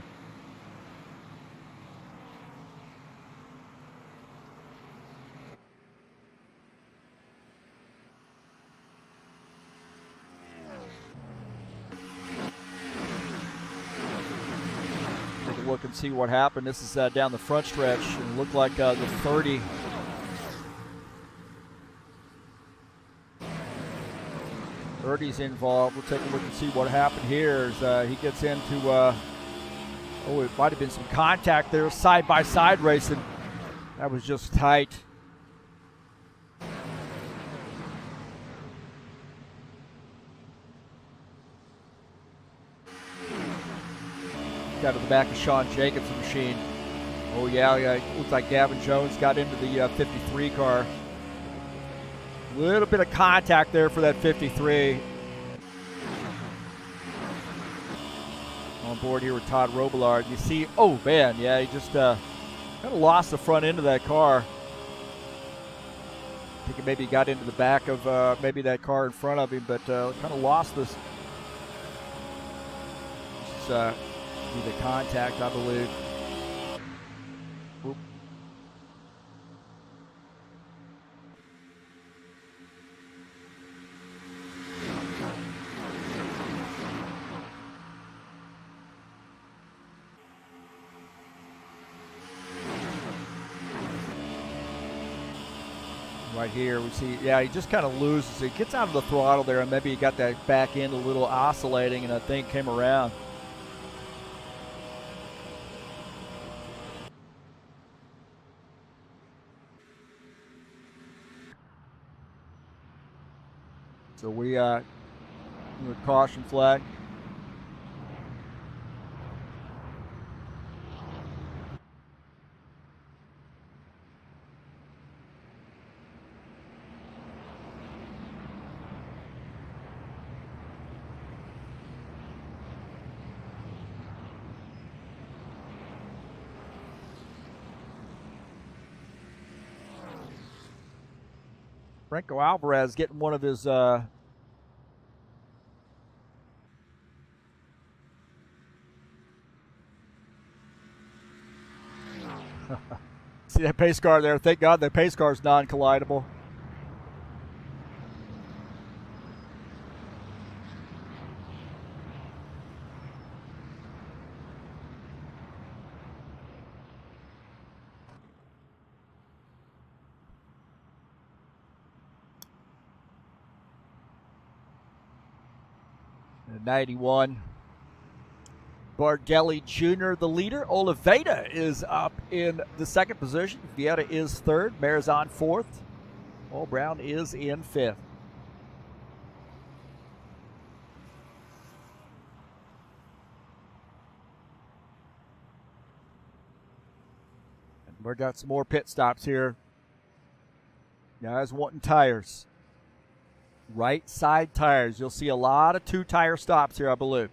Take a look and see what happened. This is down the front stretch. It looked like the 30. Birdie's involved. We'll take a look and see what happened here as he gets into, it might have been some contact there, side-by-side racing. That was just tight. Got to the back of Sean Jacobs' machine. Oh, yeah, looks like Gavin Jones got into the 53 car. Little bit of contact there for that 53. On board here with Todd Robillard. You see, oh man, yeah, he just kind of lost the front end of that car. I think he maybe got into the back of maybe that car in front of him, but kind of lost this be the contact, I believe. Oop. Right here, we see, yeah, he just kind of loses. He gets out of the throttle there, and maybe he got that back end a little oscillating, and I think came around. So we with caution flag. Franco Alvarez getting one of his see that pace car there. Thank God that pace car is non-collidable. And 91. Bardelli Jr., the leader. Oliveira is up in the second position. Vieira is third. Marizon fourth. Paul Brown is in fifth. And we've got some more pit stops here. Guys wanting tires. Right side tires. You'll see a lot of two-tire stops here, I believe.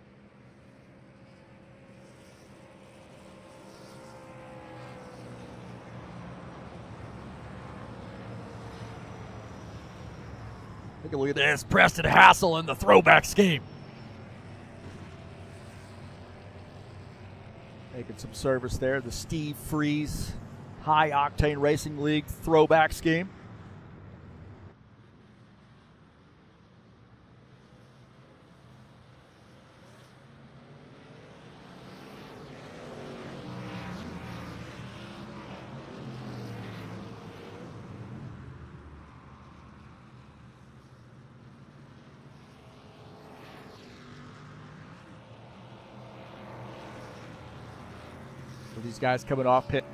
Take a look at this. Preston Hassel in the throwback scheme. Making some service there. The Steve Freeze High Octane Racing League throwback scheme. These guys coming off pit.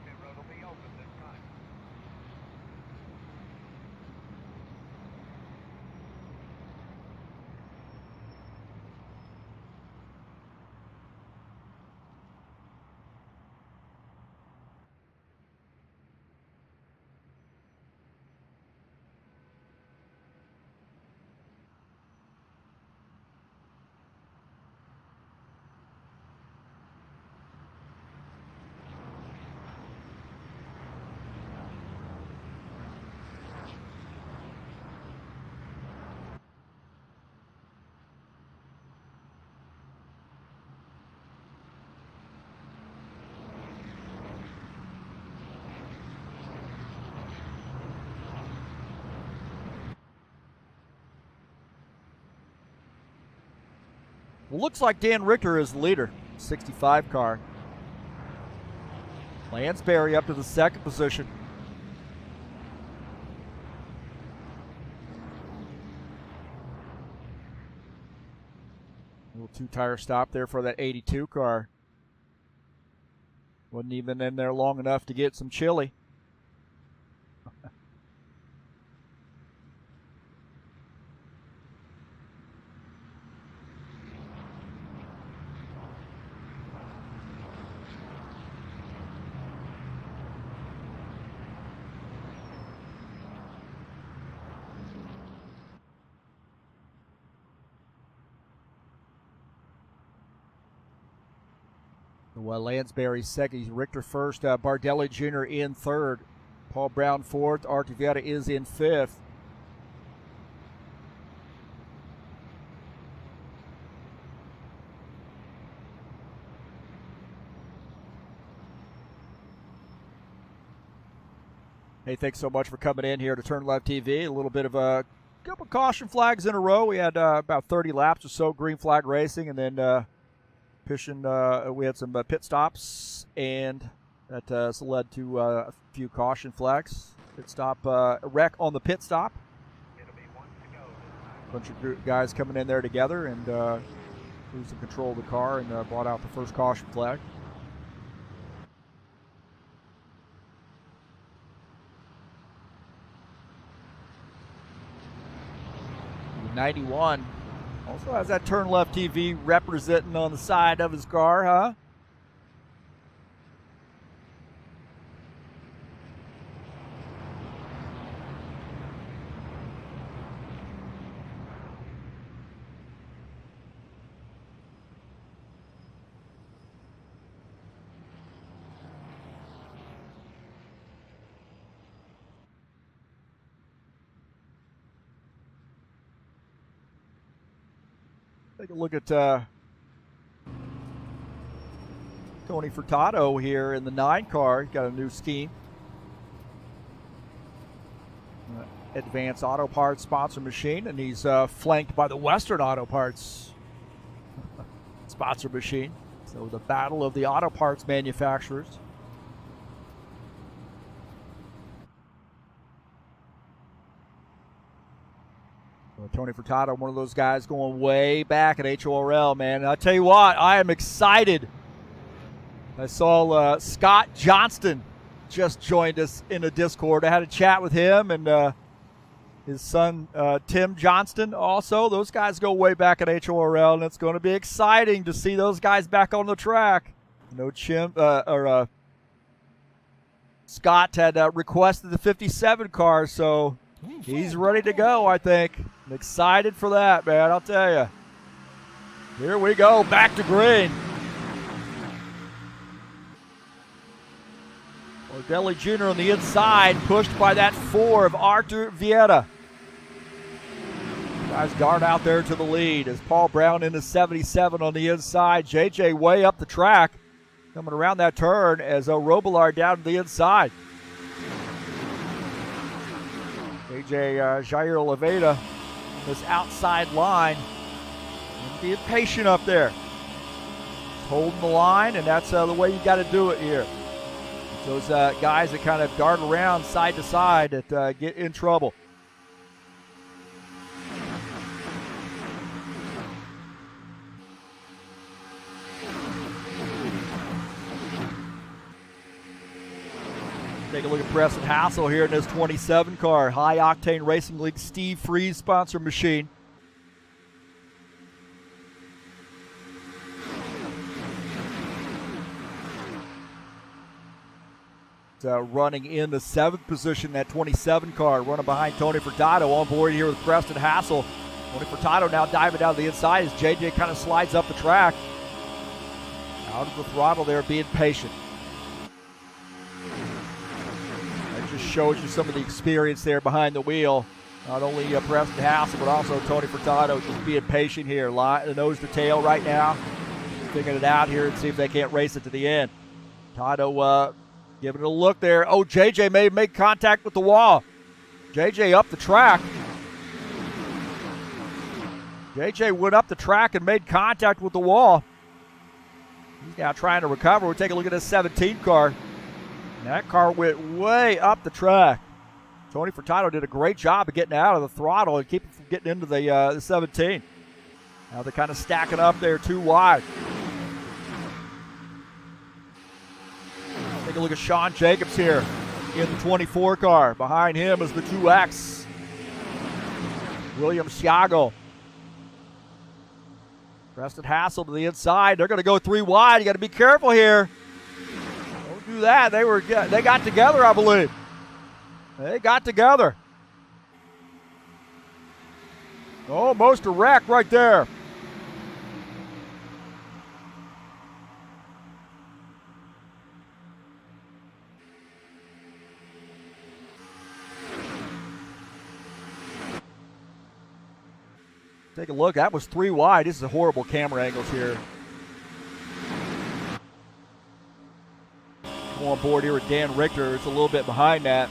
Pit road will be open this time. Well, looks like Dan Richter is the leader. 65 car. Lansbury up to the second position. Little two-tire stop there for that 82 car. Wasn't even in there long enough to get some chili. Lansbury second, Richter first, Bardelli Jr. in third, Paul Brown fourth, Artivieta is in fifth. Hey, thanks so much for coming in here to Turn Left TV. A little bit of a couple caution flags in a row. We had about 30 laps or so, green flag racing, and then we had some pit stops, and that led to a few caution flags. Pit stop, wreck on the pit stop. It'll be one to go this time. Bunch of guys coming in there together and losing control of the car and brought out the first caution flag. '91 also has that Turn Left TV representing on the side of his car, huh? Take a look at Tony Furtado here in the 9 car. He's got a new scheme. Advanced Auto Parts sponsor machine, and he's flanked by the Western Auto Parts sponsor machine. So the battle of the auto parts manufacturers. Tony Furtado, one of those guys going way back at HORL, man. And I'll tell you what, I am excited. I saw Scott Johnston just joined us in the Discord. I had a chat with him and his son Tim Johnston also. Those guys go way back at HORL, and it's going to be exciting to see those guys back on the track. Scott had requested the 57 car, so he's ready to go, I think. I'm excited for that, man, I'll tell you. Here we go, back to green. Bardelli Jr. on the inside, pushed by that 4 of Arthur Vieta. Guys dart out there to the lead as Paul Brown into 77 on the inside. JJ way up the track, coming around that turn as Robillard down to the inside. AJ Jair Oliveira on this outside line. And being patient up there. Just holding the line, and that's the way you got to do it here. Those guys that kind of dart around side to side that get in trouble. Take a look at Preston Hassel here in this 27 car. High Octane Racing League Steve Freeze sponsor machine. Running in the 7th position, that 27 car, running behind Tony Furtado on board here with Preston Hassel. Tony Furtado now diving down the inside as JJ kind of slides up the track. Out of the throttle there, being patient. That just shows you some of the experience there behind the wheel. Not only Preston Hassel, but also Tony Furtado just being patient here. Nose to tail right now. Figuring it out here and see if they can't race it to the end. Furtado giving it a look there. Oh, JJ may make contact with the wall. JJ up the track. JJ went up the track and made contact with the wall. He's now trying to recover. We'll take a look at this 17 car. And that car went way up the track. Tony Furtado did a great job of getting out of the throttle and keeping from getting into the 17. Now they're kind of stacking up there too wide. Take a look at Sean Jacobs here in the 24 car. Behind him is the 2X. William Siago. Preston Hassel to the inside. They're going to go 3 wide. You got to be careful here. Don't do that. They got together, I believe. They got together. Almost a wreck right there. Take a look. That was 3 wide. This is a horrible camera angles here. Come on board here with Dan Richter. It's a little bit behind that.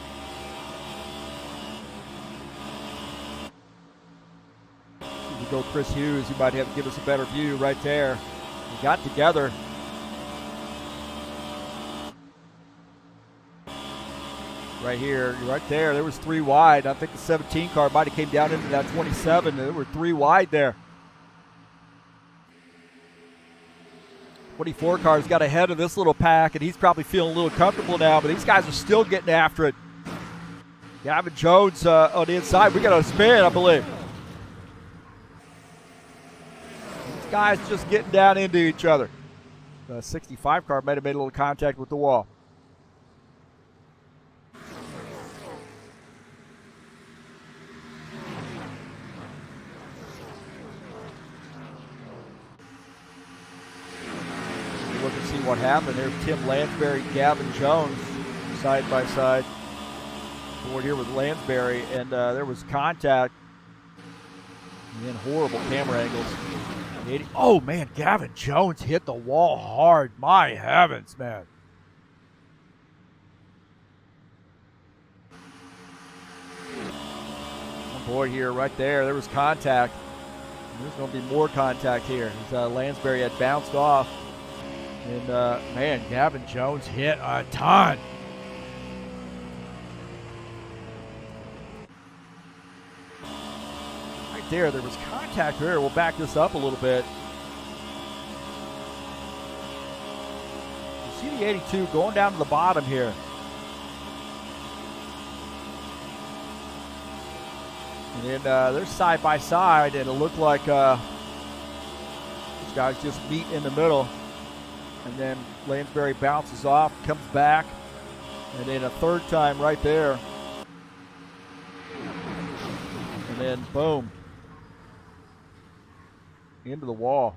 If we go Chris Hughes, he might have to give us a better view right there. We got together. Right here, right there. There was 3 wide. I think the 17 car might have came down into that 27. There were 3 wide there. 24 car's got ahead of this little pack, and he's probably feeling a little comfortable now, but these guys are still getting after it. Gavin Jones on the inside. We got a spin, I believe. These guys just getting down into each other. The 65 car might have made a little contact with the wall. Look and see what happened. There's Tim Lansbury, Gavin Jones, side by side. Board here with Lansbury, and there was contact. And horrible camera angles. Oh man, Gavin Jones hit the wall hard. My heavens, man. On board here, right there. There was contact. There's going to be more contact here. Lansbury had bounced off. And, man, Gavin Jones hit a ton. Right there was contact here. We'll back this up a little bit. You see the 82 going down to the bottom here. And then they're side by side, and it looked like these guys just meet in the middle. And then Lansbury bounces off, comes back, and then a third time right there. And then boom, into the wall.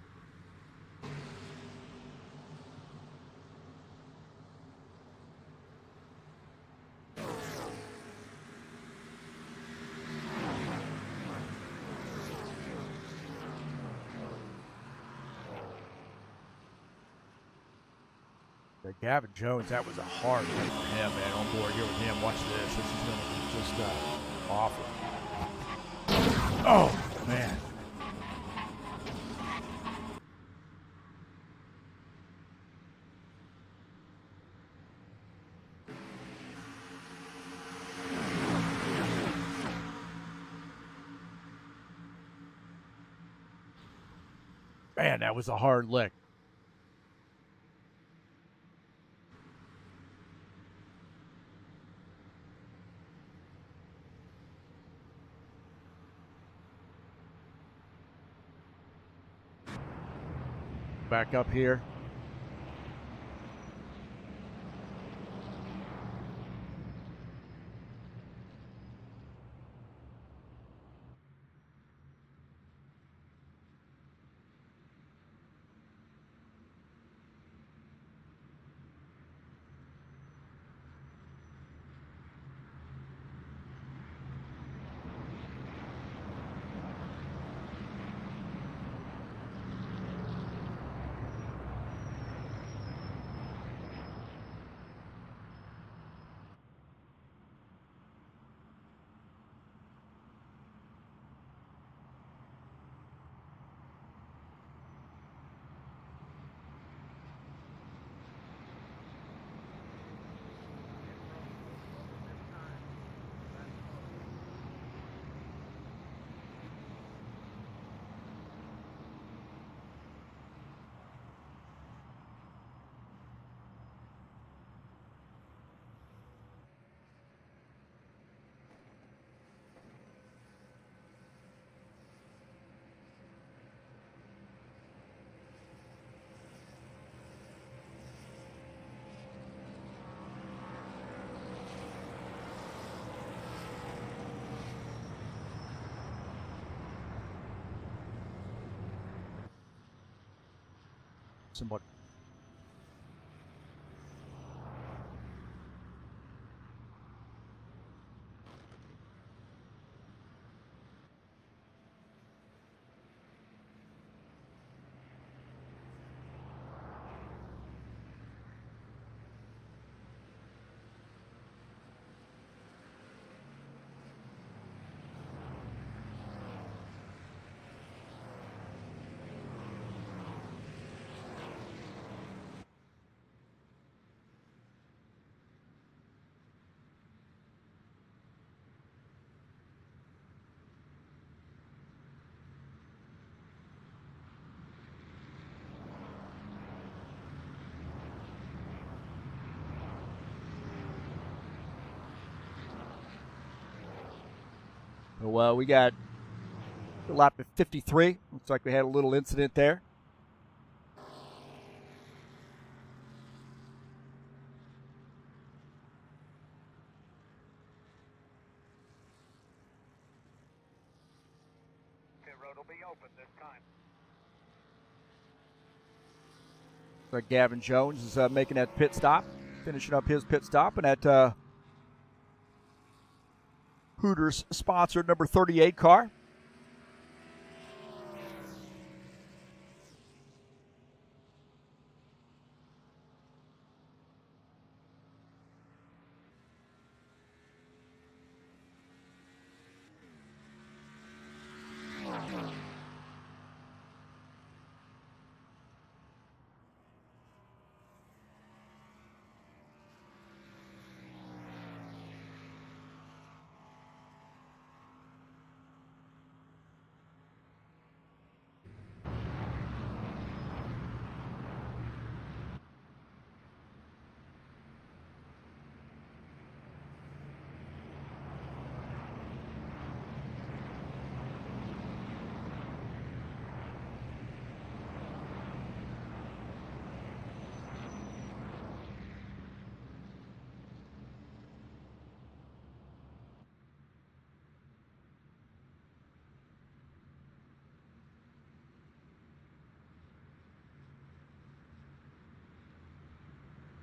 Gavin Jones, that was a hard hit for him, man, on board here with him. Watch this. This is going to be just awful. Oh, man. Man, that was a hard lick. Back up here. Somewhat. Well, we got a lap at 53. Looks like we had a little incident there. Pit road will be open this time. Looks like Gavin Jones is making that pit stop, finishing up his pit stop, and that Hooters sponsored number 38 car.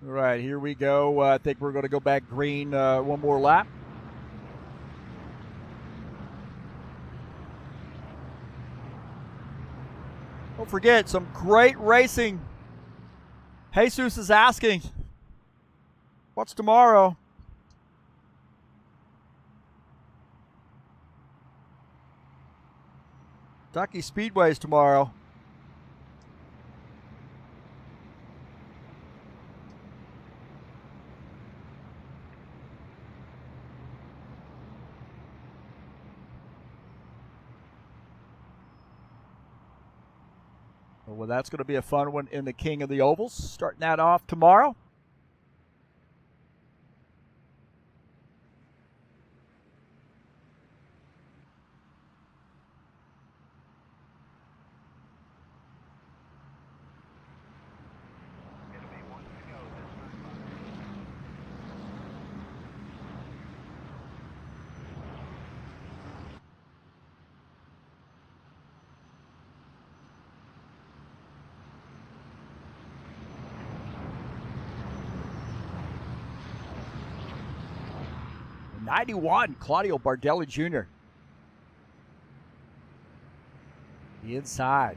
All right, here we go. I think we're going to go back green one more lap. Don't forget, some great racing. Jesus is asking, what's tomorrow? Kentucky Speedway is tomorrow. Well, that's going to be a fun one in the King of the Ovals. Starting that off tomorrow. It'll be one to go this time. '91, Claudio Bardelli Jr. The inside.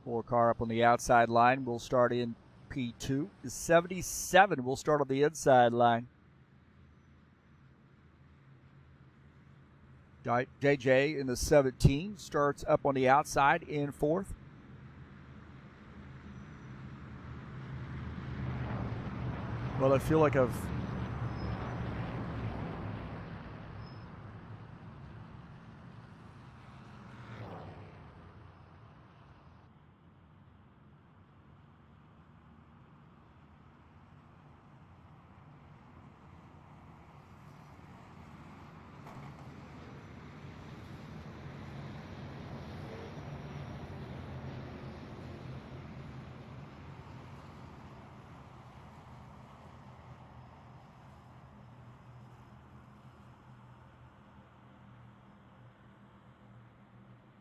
Four car up on the outside line. We'll start in P2. The 77 will start on the inside line. JJ in the 17 starts up on the outside in fourth. Well, I feel like I've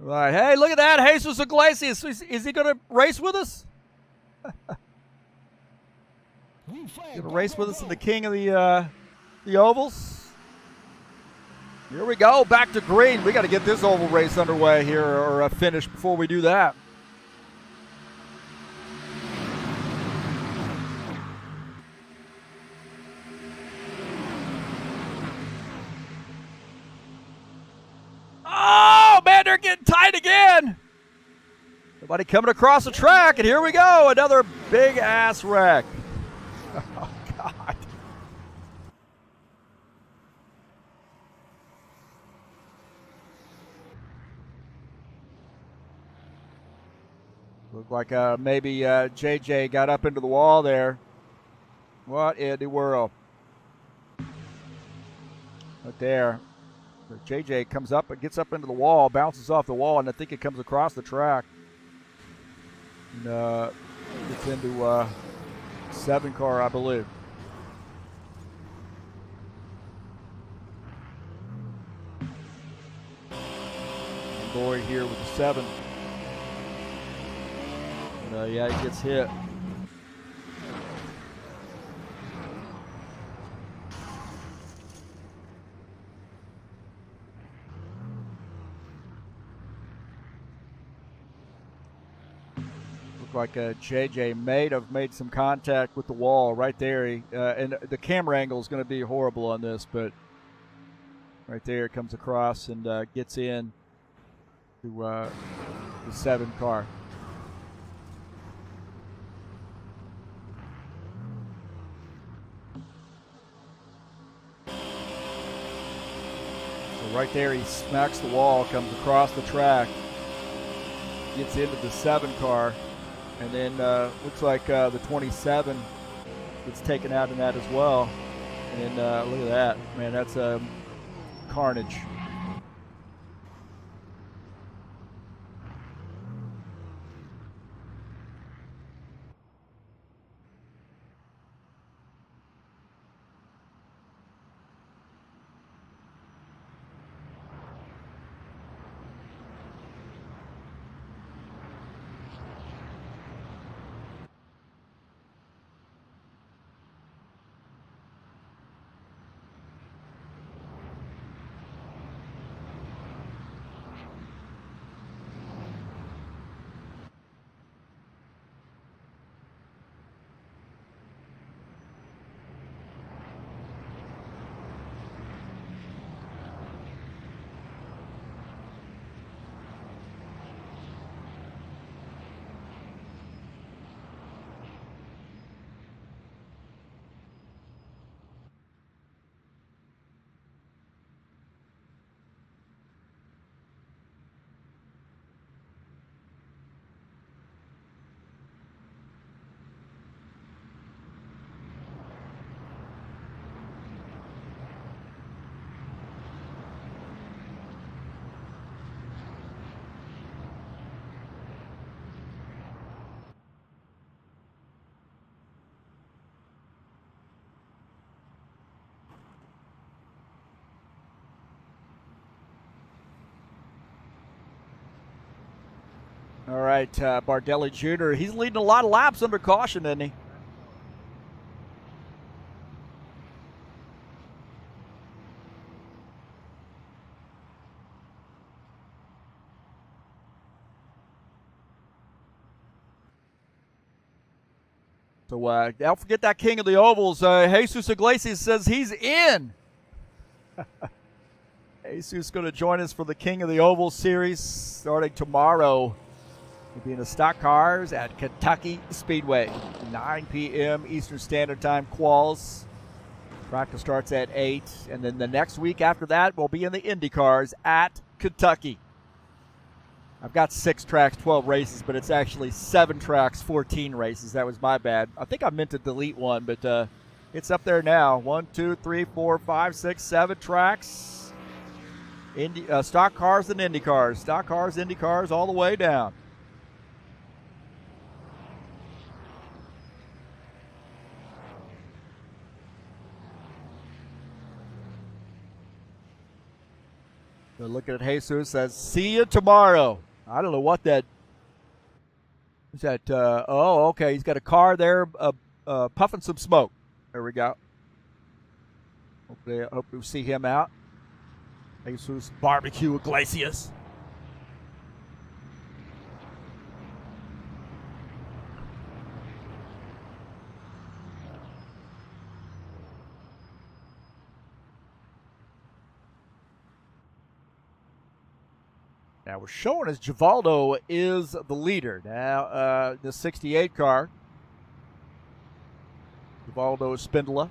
Right. Hey, look at that. Jesus Iglesias. Is he going to race with us? Green flag, Going to go, race go, with us in go. the King of the Ovals. Here we go. Back to green. We got to get this oval race underway here or finish before we do that. Oh, man, they're getting tight again. Somebody coming across the track, and here we go. Another big-ass wreck. Oh, God. Looked like maybe JJ got up into the wall there. What in the world? Right there. JJ comes up and gets up into the wall, bounces off the wall, and I think it comes across the track. And gets into 7 car, I believe. And Boy here with the 7. And, yeah, he gets hit. Like JJ may have made some contact with the wall right there. And the camera angle is going to be horrible on this, but right there it comes across and gets in to the 7 car. So right there he smacks the wall, comes across the track, gets into the 7 car. And then looks like the 27 gets taken out in that as well. And look at that. Man, that's carnage. All right, Bardelli Jr., he's leading a lot of laps under caution, isn't he? So don't forget that King of the Ovals. Jesus Iglesias says he's in. Jesus going to join us for the King of the Ovals series starting tomorrow. We'll be in the stock cars at Kentucky Speedway. 9 p.m. Eastern Standard Time quals. Practice starts at 8. And then the next week after that, we'll be in the Indy cars at Kentucky. I've got 6 tracks, 12 races, but it's actually 7 tracks, 14 races. That was my bad. I think I meant to delete one, but it's up there now. 1, 2, 3, 4, 5, 6, 7 tracks. Stock cars and Indy cars. Stock cars, Indy cars, all the way down. So looking at Jesus says, see you tomorrow. I don't know what that is. That oh, okay. He's got a car there puffing some smoke. There we go. Hopefully, I hope we see him out. Jesus Barbecue Iglesias. Now we're showing as Givaldo is the leader. Now the 68 car. Givaldo Spindola.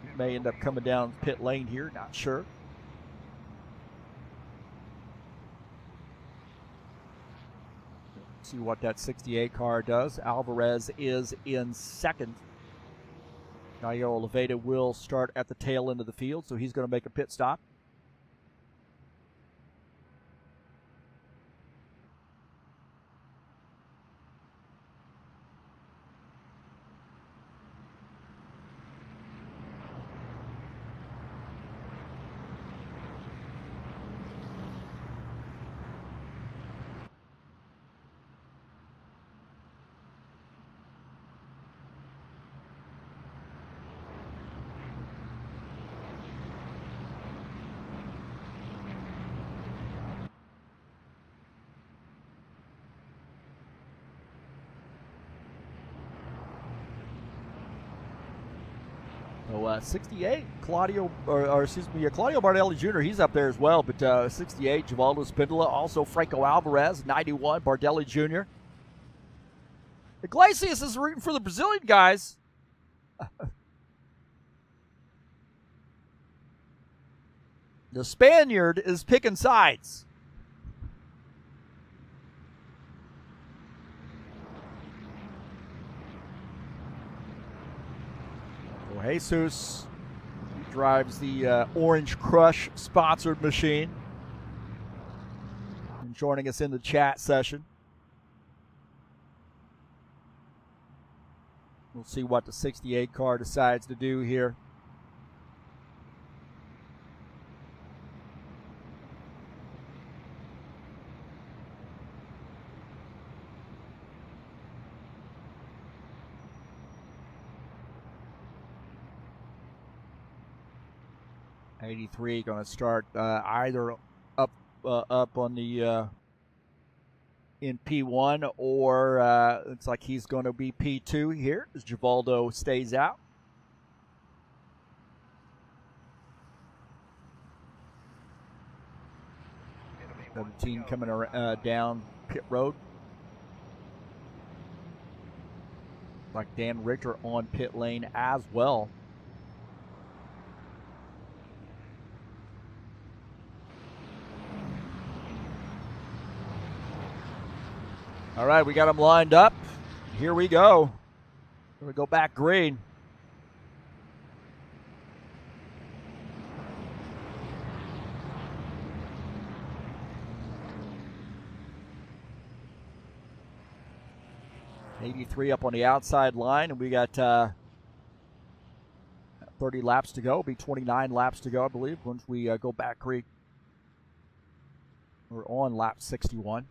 He may end up coming down pit lane here, not sure. See what that 68 car does. Alvarez is in second. Gallo Oliveira will start at the tail end of the field, so he's going to make a pit stop. So 68, Claudio Bardelli Jr., he's up there as well, but 68, Givaldo Spindola, also Franco Alvarez, 91, Bardelli Jr. Iglesias is rooting for the Brazilian guys. The Spaniard is picking sides. Jesus drives the Orange Crush sponsored machine. And joining us in the chat session. We'll see what the 68 car decides to do here. '83 going to start either up on the in P1 or looks like he's going to be P2 here as Givaldo stays out. 17 coming down pit road. Like Dan Richter on pit lane as well. All right, we got them lined up. Here we go. We're going to go back green. '83 up on the outside line, and we got 30 laps to go. It'll be 29 laps to go, I believe, once we go back green. We're on lap 61.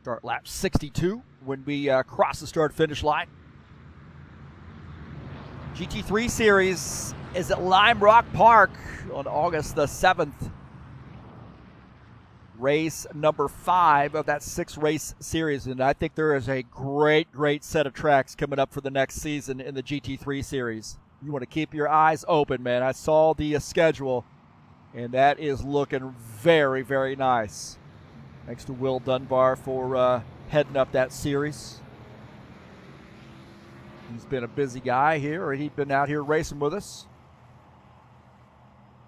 Start lap 62 when we cross the start-finish line. GT3 Series is at Lime Rock Park on August the 7th. Race number 5 of that 6-race series, and I think there is a great set of tracks coming up for the next season in the GT3 Series. You want to keep your eyes open, man. I saw the schedule, and that is looking very nice. Thanks to Will Dunbar for heading up that series. He's been a busy guy here, and he's been out here racing with us.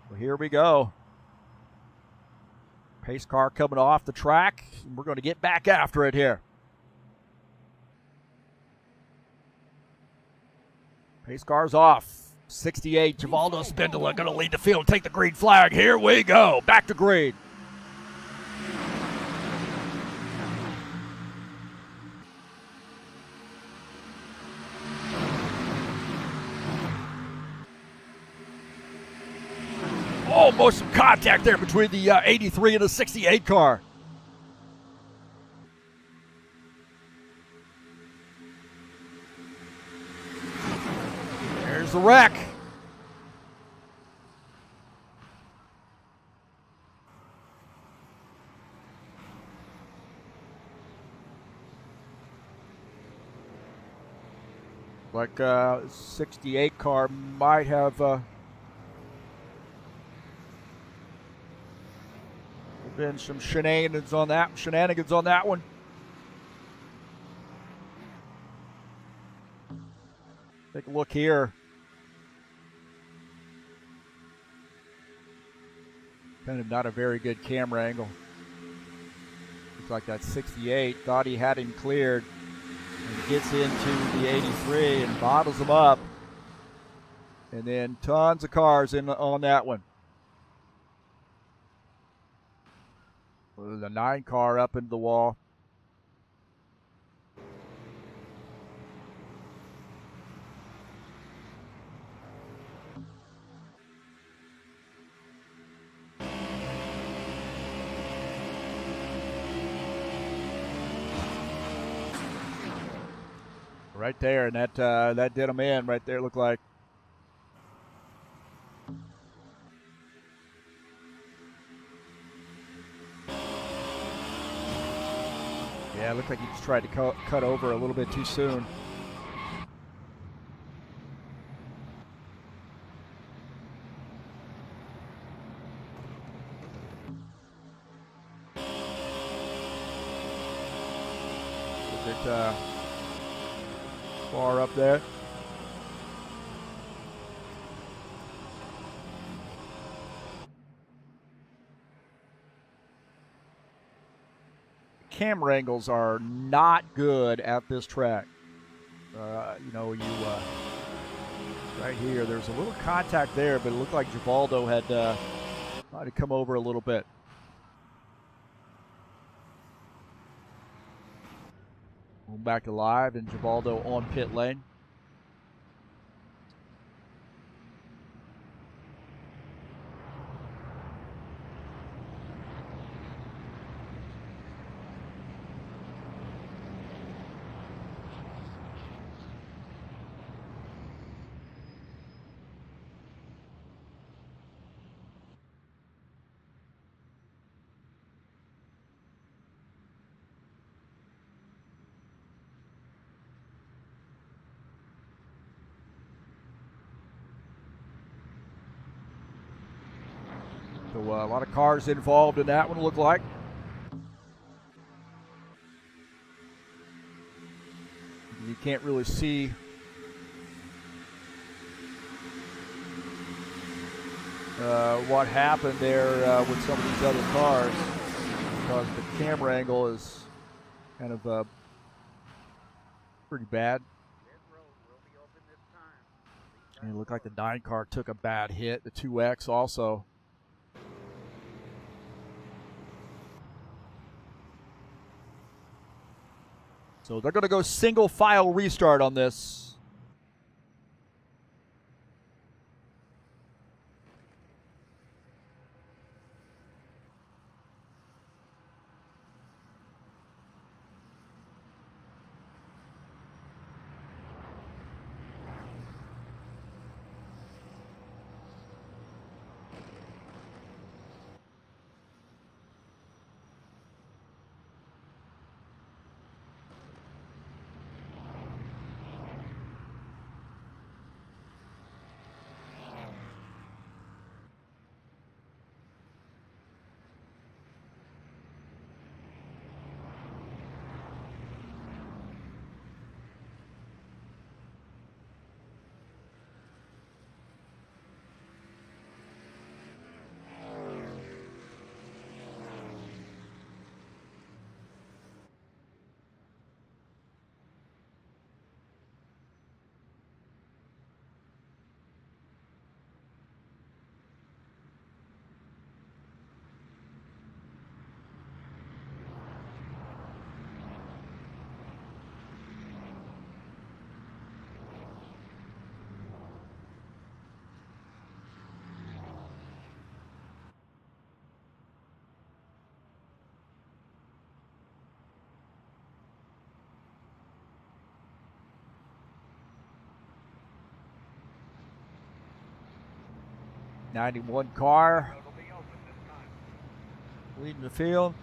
Well, here we go. Pace car coming off the track. We're going to get back after it here. Pace car's off. 68, Givaldo Spindola going to lead the field, take the green flag. Here we go. Back to green. Almost some contact there between the 83 and the 68 car. There's the wreck. Like 68 car might have been some shenanigans on that one. Take a look here. Kind of not a very good camera angle. Looks like that's 68. Thought he had him cleared. And gets into the 83 and bottles him up. And then tons of cars in on that one. With the 9 car up into the wall. Right there, and that did him in right there, looked like. Yeah, it looked like he just tried to cut over a little bit too soon. A bit far up there. Camera angles are not good at this track. Right here, there's a little contact there, but it looked like Givaldo had might have come over a little bit. Going back to live, and Givaldo on pit lane. So a lot of cars involved in that one, look like. You can't really see what happened there with some of these other cars because the camera angle is kind of pretty bad. And it looked like the 9 car took a bad hit, the 2X also. So they're going to go single file restart on this. '91 car leading the field.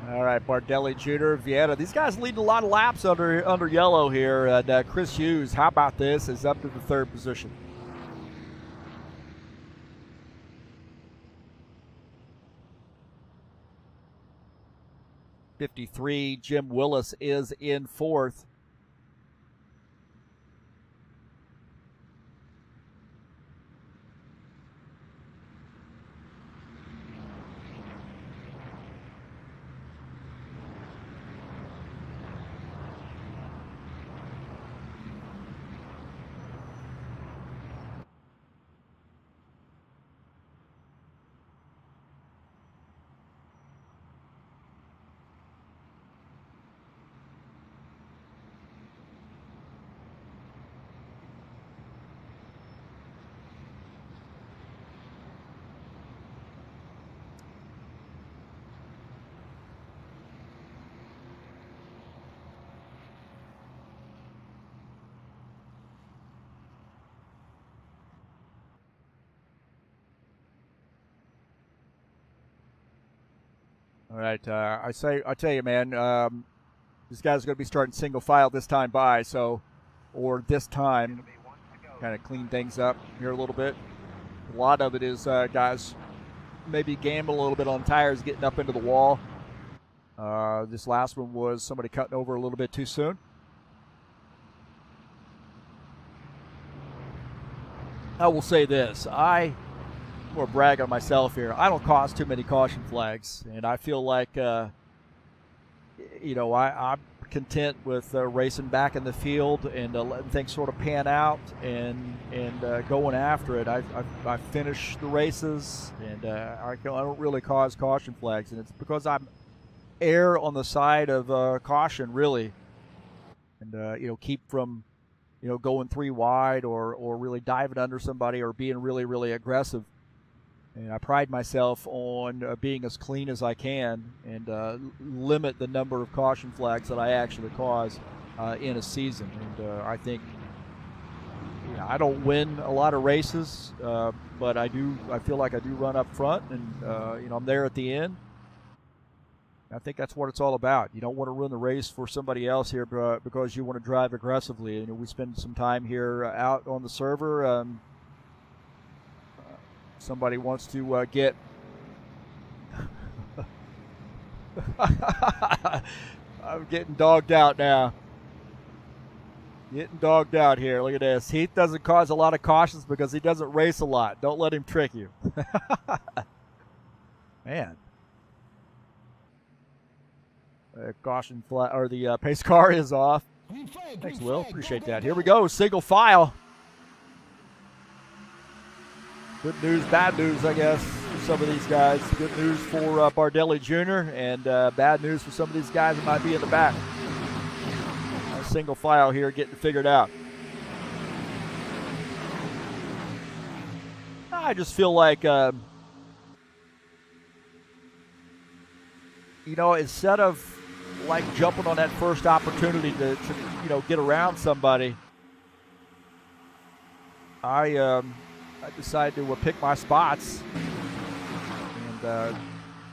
All right, Bardelli Jr., Vieta. These guys leading a lot of laps under yellow here. And Chris Hughes, how about this, is up to the 3rd position. '53, Jim Willis is in 4th. All right, I tell you, man, these guys are going to be starting single file this time by, so, or this time, kind of clean things up here a little bit. A lot of it is guys maybe gamble a little bit on tires getting up into the wall. This last one was somebody cutting over a little bit too soon. I will say this, I will brag on myself here. I don't cause too many caution flags, and I feel like, I'm content with racing back in the field and letting things sort of pan out and going after it. I finish the races, and I don't really cause caution flags, and it's because I'm err on the side of caution, really, and keep from going 3 wide or really diving under somebody or being really, really aggressive. And I pride myself on being as clean as I can and limit the number of caution flags that I actually cause in a season. And I think I don't win a lot of races, but I feel like I do run up front, and I'm there at the end. I think that's what it's all about. You don't want to run the race for somebody else here because you want to drive aggressively. We spend some time here out on the server. Somebody wants to get I'm getting dogged out now. Getting dogged out here. Look at this. Heath doesn't cause a lot of cautions because he doesn't race a lot. Don't let him trick you. Man. Caution flag, or the pace car is off. Thanks, Will. Appreciate that. Here we go. Single file. Good news, bad news, I guess, for some of these guys. Good news for Bardelli Jr. and bad news for some of these guys that might be in the back. A single file here getting figured out. I just feel like, instead of like jumping on that first opportunity to get around somebody, I decided to pick my spots and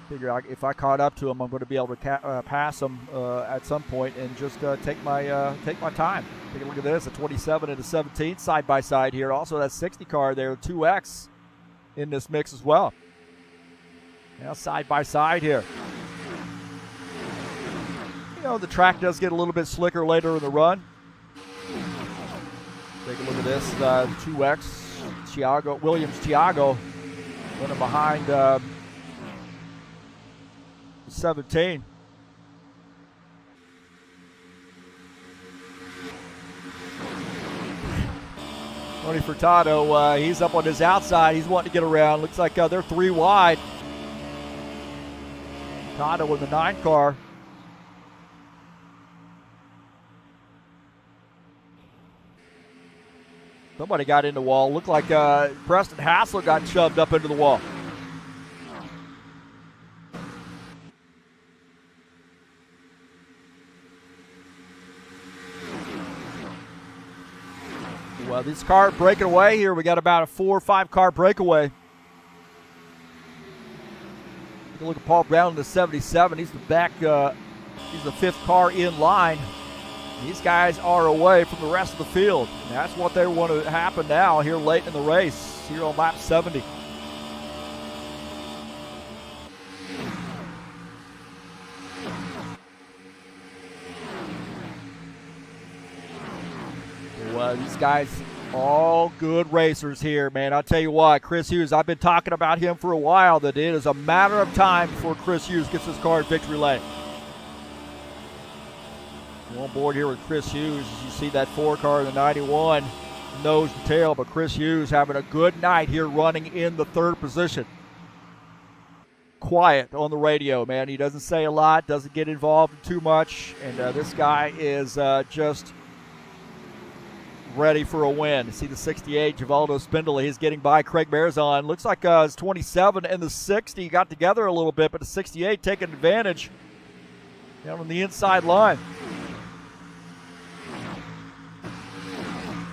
figure out if I caught up to him, I'm going to be able to pass him at some point and just take my time. Take a look at this, a 27 and a 17 side by side here. Also, that 60 car there, 2X in this mix as well. Now side by side here. The track does get a little bit slicker later in the run. Take a look at this, 2X. Williams Thiago running behind 17. Tony Furtado, he's up on his outside. He's wanting to get around. Looks like they're 3 wide. Furtado with the 9 car. Somebody got in the wall. Looked like Preston Hassler got shoved up into the wall. Well, this car breaking away here. We got about a 4 or 5 car breakaway. Look at Paul Brown in the 77. He's the back. He's the 5th car in line. These guys are away from the rest of the field. And that's what they want to happen now here late in the race, here on lap 70. Well, these guys, all good racers here, man. I'll tell you what, Chris Hughes, I've been talking about him for a while, that it is a matter of time before Chris Hughes gets his car in victory lane. On board here with Chris Hughes, as you see that 4 car in the 91, nose to tail, but Chris Hughes having a good night here running in the 3rd position. Quiet on the radio, man. He doesn't say a lot, doesn't get involved in too much, and this guy is just ready for a win. See the 68, Givaldo Spindler, he's getting by Craig Marzon. Looks like his 27 and the 60 got together a little bit, but the 68 taking advantage down on the inside line.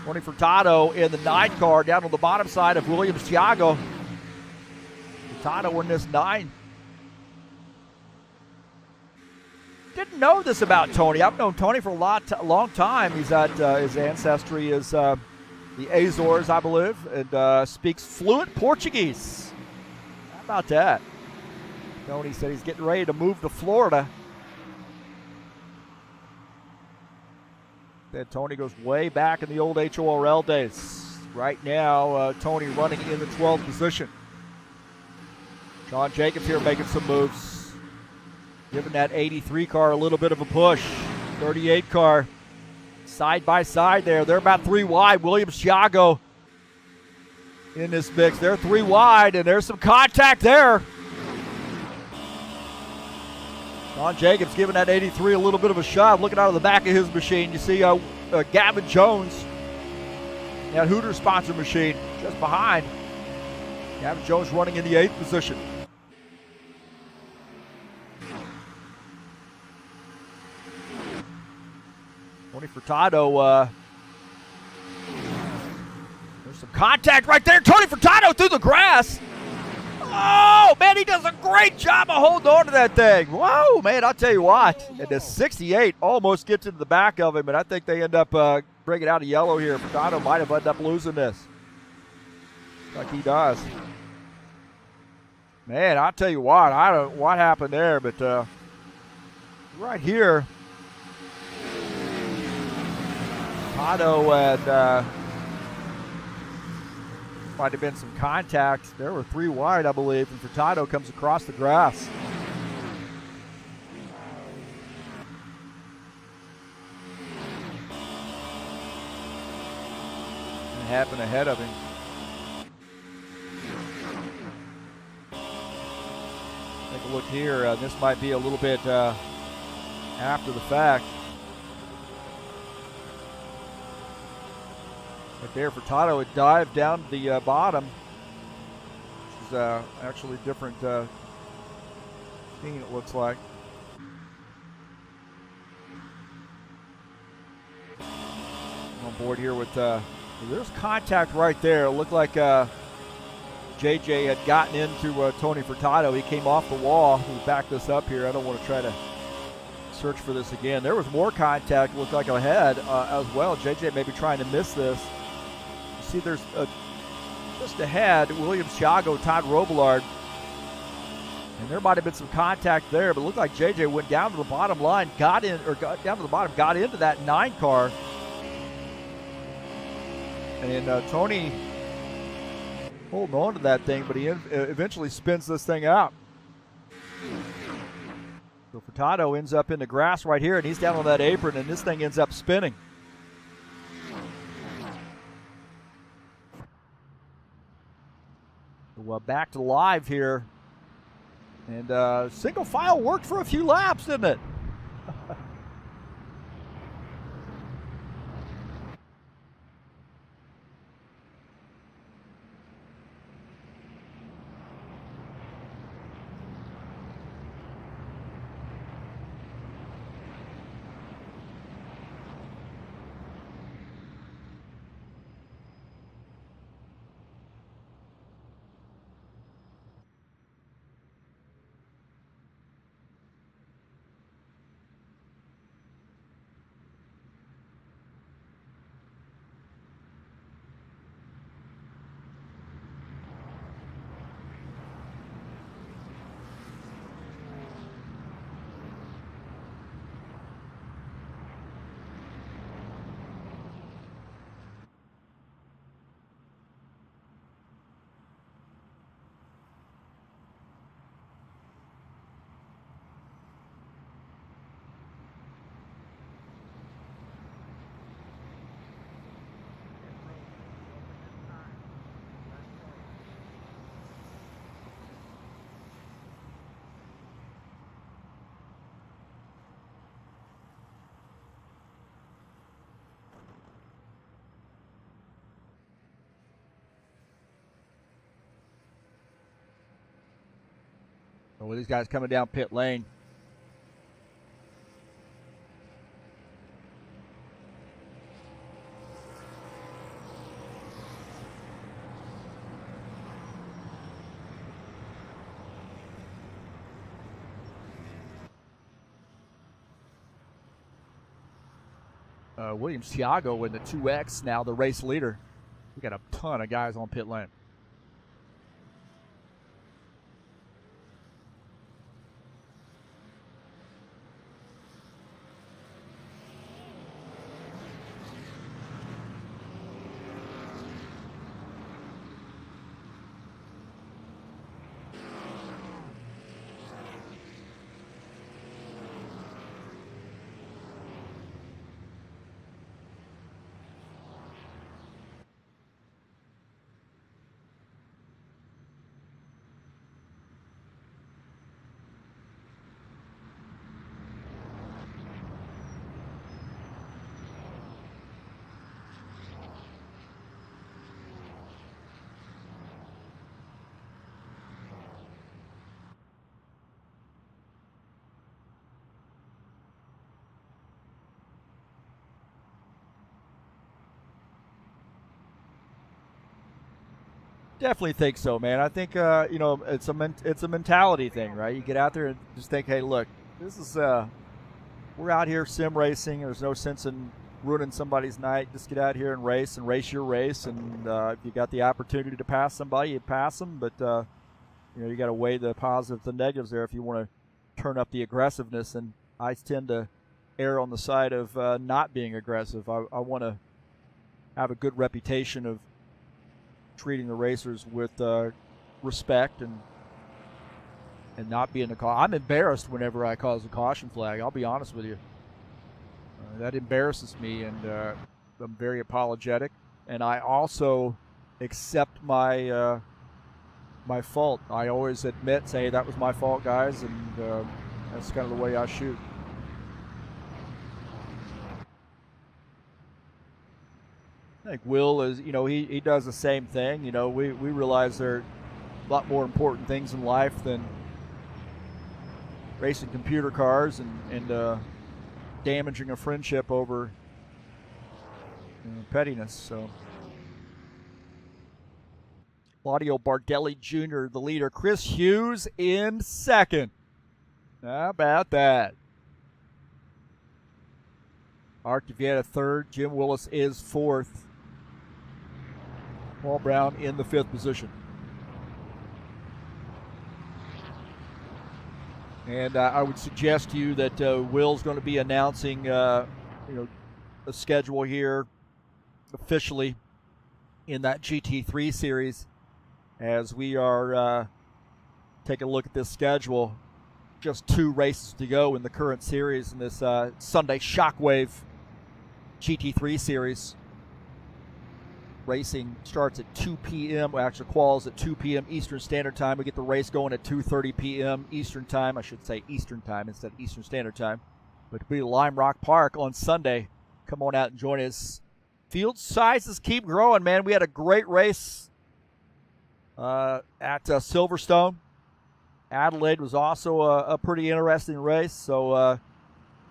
Tony Furtado in the 9 car down on the bottom side of Williams Thiago. Furtado in this 9. Didn't know this about Tony. I've known Tony for a long time. He's at his ancestry is the Azores, I believe, and speaks fluent Portuguese. How about that? Tony said he's getting ready to move to Florida. Then Tony goes way back in the old HORL days. Right now, Tony running in the 12th position. Sean Jacobs here making some moves. Giving that 83 car a little bit of a push. 38 car side by side there. They're about 3 wide. Williams Thiago in this mix. They're 3 wide, and there's some contact there. Sean Jacobs giving that 83 a little bit of a shove. Looking out of the back of his machine, you see Gavin Jones, that Hooters sponsor machine, just behind. Gavin Jones running in the 8th position. Tony Furtado, there's some contact right there. Tony Furtado through the grass. Oh, man, he does a great job of holding on to that thing. Whoa, man, I'll tell you what. And the 68 almost gets into the back of him, and I think they end up bringing out a yellow here. Furtado might have ended up losing this, like he does. Man, I'll tell you what, I don't know what happened there, but right here, Furtado and might have been some contact. There were 3 wide, I believe, and Furtado comes across the grass. It happened ahead of him. Take a look here. This might be a little bit after the fact. Right there, Furtado had dived down the bottom, which is actually a different scene, it looks like. On board here with, there's contact right there. It looked like JJ had gotten into Tony Furtado. He came off the wall. We'll back this up here. I don't want to try to search for this again. There was more contact, looked like ahead as well. JJ may be trying to miss this. See, there's just ahead, Williams Thiago, Todd Robillard. And there might have been some contact there, but it looked like JJ went down to the bottom line, got into that 9 car. And Tony holding on to that thing, but he eventually spins this thing out. So Furtado ends up in the grass right here, and he's down on that apron, and this thing ends up spinning. Well, back to live here, and single file worked for a few laps, didn't it? Well, these guys coming down pit lane. Williams Thiago in the 2X, now the race leader. We got a ton of guys on pit lane. Definitely think so, man. I think it's a mentality thing, right? You get out there and just think, hey, look, this is we're out here sim racing. There's no sense in ruining somebody's night. Just get out here and race your race. And if you got the opportunity to pass somebody, you pass them. But you got to weigh the positives and negatives there if you want to turn up the aggressiveness. And I tend to err on the side of not being aggressive. I want to have a good reputation of treating the racers with respect and not being a call. I'm embarrassed whenever I cause a caution flag. I'll be honest with you. That embarrasses me, and I'm very apologetic. And I also accept my my fault. I always admit, say, that was my fault, guys, and that's kind of the way I shoot. I think Will is, he does the same thing. We realize there are a lot more important things in life than racing computer cars and damaging a friendship over pettiness. So, Claudio Bardelli Jr., the leader. Chris Hughes in second. How about that? Art Devietta third. Jim Willis is fourth. Paul Brown in the fifth position. And I would suggest to you that Will's going to be announcing, a schedule here officially in that GT3 series as we are taking a look at this schedule. Just 2 races to go in the current series in this Sunday Shockwave GT3 series. Racing starts at 2 p.m. Well, actually, quals at 2 p.m. Eastern Standard Time. We get the race going at 2:30 p.m. Eastern Time. I should say Eastern Time instead of Eastern Standard Time. But it'll be Lime Rock Park on Sunday. Come on out and join us. Field sizes keep growing, man. We had a great race at Silverstone. Adelaide was also a pretty interesting race. So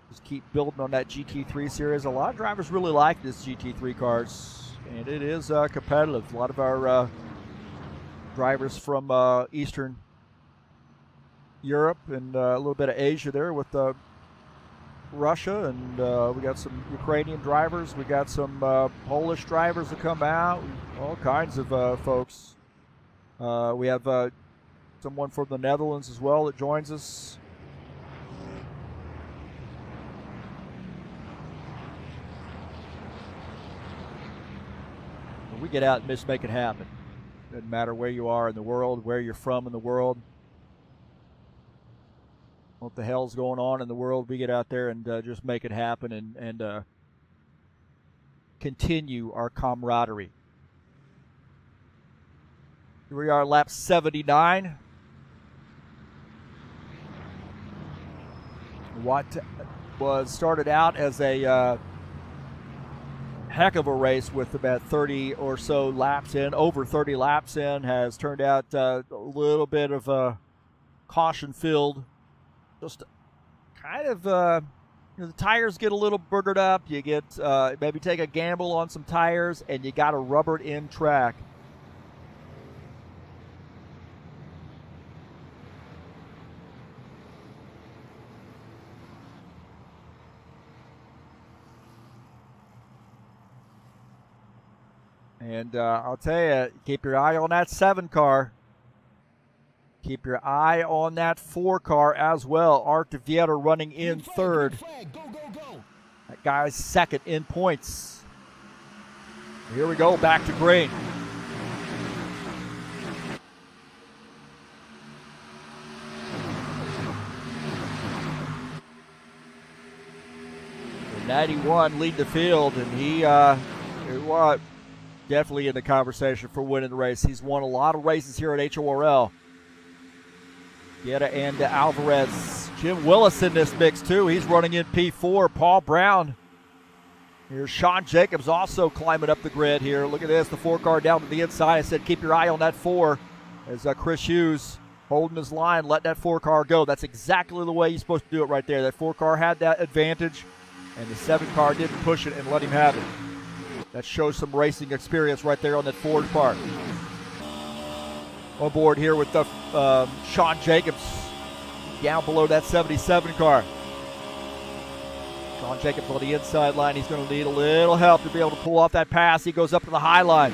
just keep building on that GT3 series. A lot of drivers really like this GT3 cars. And it is competitive. A lot of our drivers from Eastern Europe and a little bit of Asia there with Russia. And we got some Ukrainian drivers. We got some Polish drivers that come out. All kinds of folks. We have someone from the Netherlands as well that joins us. We get out and just make it happen. Doesn't matter where you are in the world, where you're from in the world, what the hell's going on in the world. We get out there and just make it happen and continue our camaraderie. Here we are, lap 79. What was started out as a heck of a race with about 30 or so laps in, over 30 laps in, has turned out a little bit of a caution filled. Just kind of, the tires get a little boogered up. You get, maybe take a gamble on some tires, and you got a rubbered in track. And I'll tell you, keep your eye on that 7 car. Keep your eye on that 4 car as well. Art DeVieta running in third. Go, go, go. That guy's second in points. Here we go, back to green. The 91 lead the field, and he definitely in the conversation for winning the race. He's won a lot of races here at HORL. Vieta and Alvarez. Jim Willis in this mix too. He's running in P4. Paul Brown. Here's Sean Jacobs also climbing up the grid here. Look at this, the 4 car down to the inside. I said keep your eye on that 4 as Chris Hughes holding his line, let that 4 car go. That's exactly the way you're supposed to do it right there. That 4 car had that advantage, and the 7 car didn't push it and let him have it. That shows some racing experience right there on that Ford part. On board here with the Sean Jacobs down below that 77 car. Sean Jacobs on the inside line. He's going to need a little help to be able to pull off that pass. He goes up to the high line.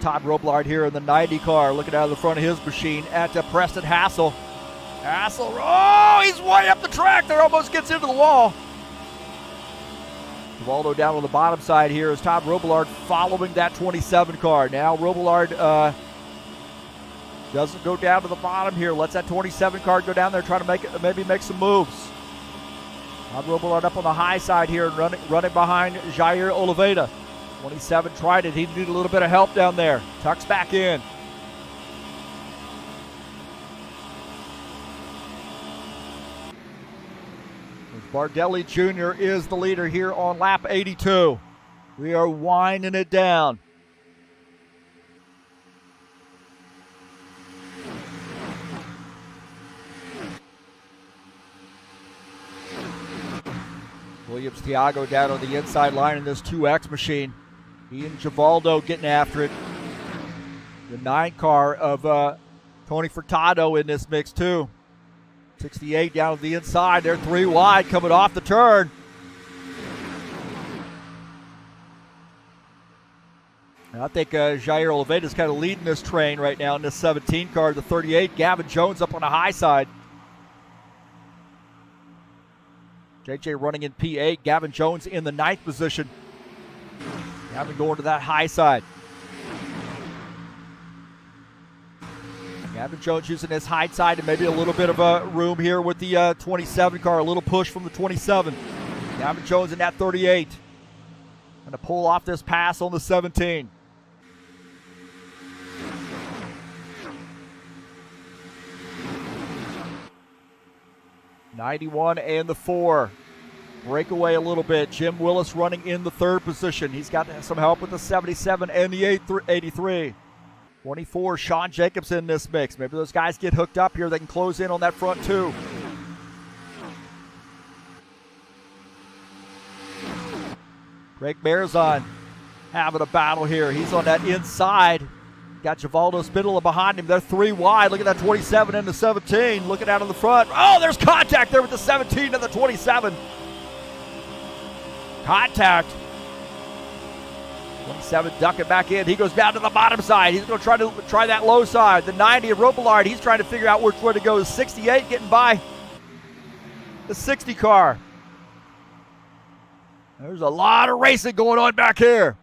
Todd Robillard here in the 90 car, looking out of the front of his machine at Preston Hassel. Hassel, oh, he's way up the track there, almost gets into the wall. Waldo down on the bottom side here is Todd Robillard following that 27 car. Now Robillard doesn't go down to the bottom here, lets that 27 car go down there, trying to maybe make some moves. Todd Robillard up on the high side here, running behind Jair Oliveira. 27 tried it. He needed a little bit of help down there. Tucks back in. Bardelli Jr. is the leader here on lap 82. We are winding it down. Williams Thiago down on the inside line in this 2X machine. He and Givaldo getting after it. The 9 car of Tony Furtado in this mix too. 68 down to the inside. They're 3 wide coming off the turn. And I think Jair Oliveira is kind of leading this train right now in this 17 car. The 38, Gavin Jones up on the high side. JJ running in P8. Gavin Jones in the 9th position. Gavin going to that high side. Gavin Jones using his high side and maybe a little bit of room here with the 27 car. A little push from the 27. Gavin Jones in that 38. Going to pull off this pass on the 17. '91 and the 4. Break away a little bit. Jim Willis running in the 3rd position. He's got some help with the 77 and the 83. 24, Sean Jacobs in this mix. Maybe those guys get hooked up here. They can close in on that front 2. Greg Marzon having a battle here. He's on that inside. Got Givaldo Spindler behind him. They're 3 wide. Look at that 27 and the 17. Looking out in the front. Oh, there's contact there with the 17 and the 27. Contact. 27 ducking back in. He goes down to the bottom side. He's going to try that low side. The 90 of Robillard, he's trying to figure out which way to go. The 68 getting by the 60 car. There's a lot of racing going on back here.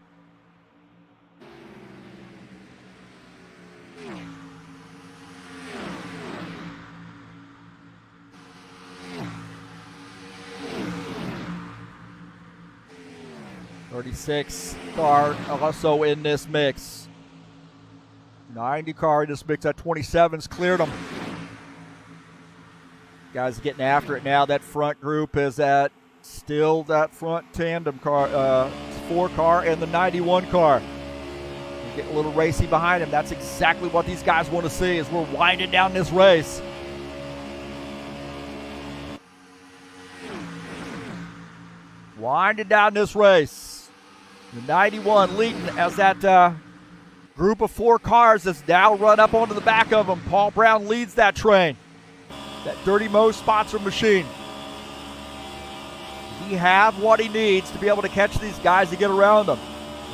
'36 car also in this mix. 90 car in this mix. That 27's cleared them. Guys getting after it now. That front group is at Still that front tandem car, 4 car and the 91 car. Getting a little racy behind him. That's exactly what these guys want to see as we're winding down this race. Winding down this race. The 91 leading as that group of 4 cars has now run up onto the back of him. Paul Brown leads that train. That Dirty Mo sponsor machine. He have what he needs to be able to catch these guys to get around them.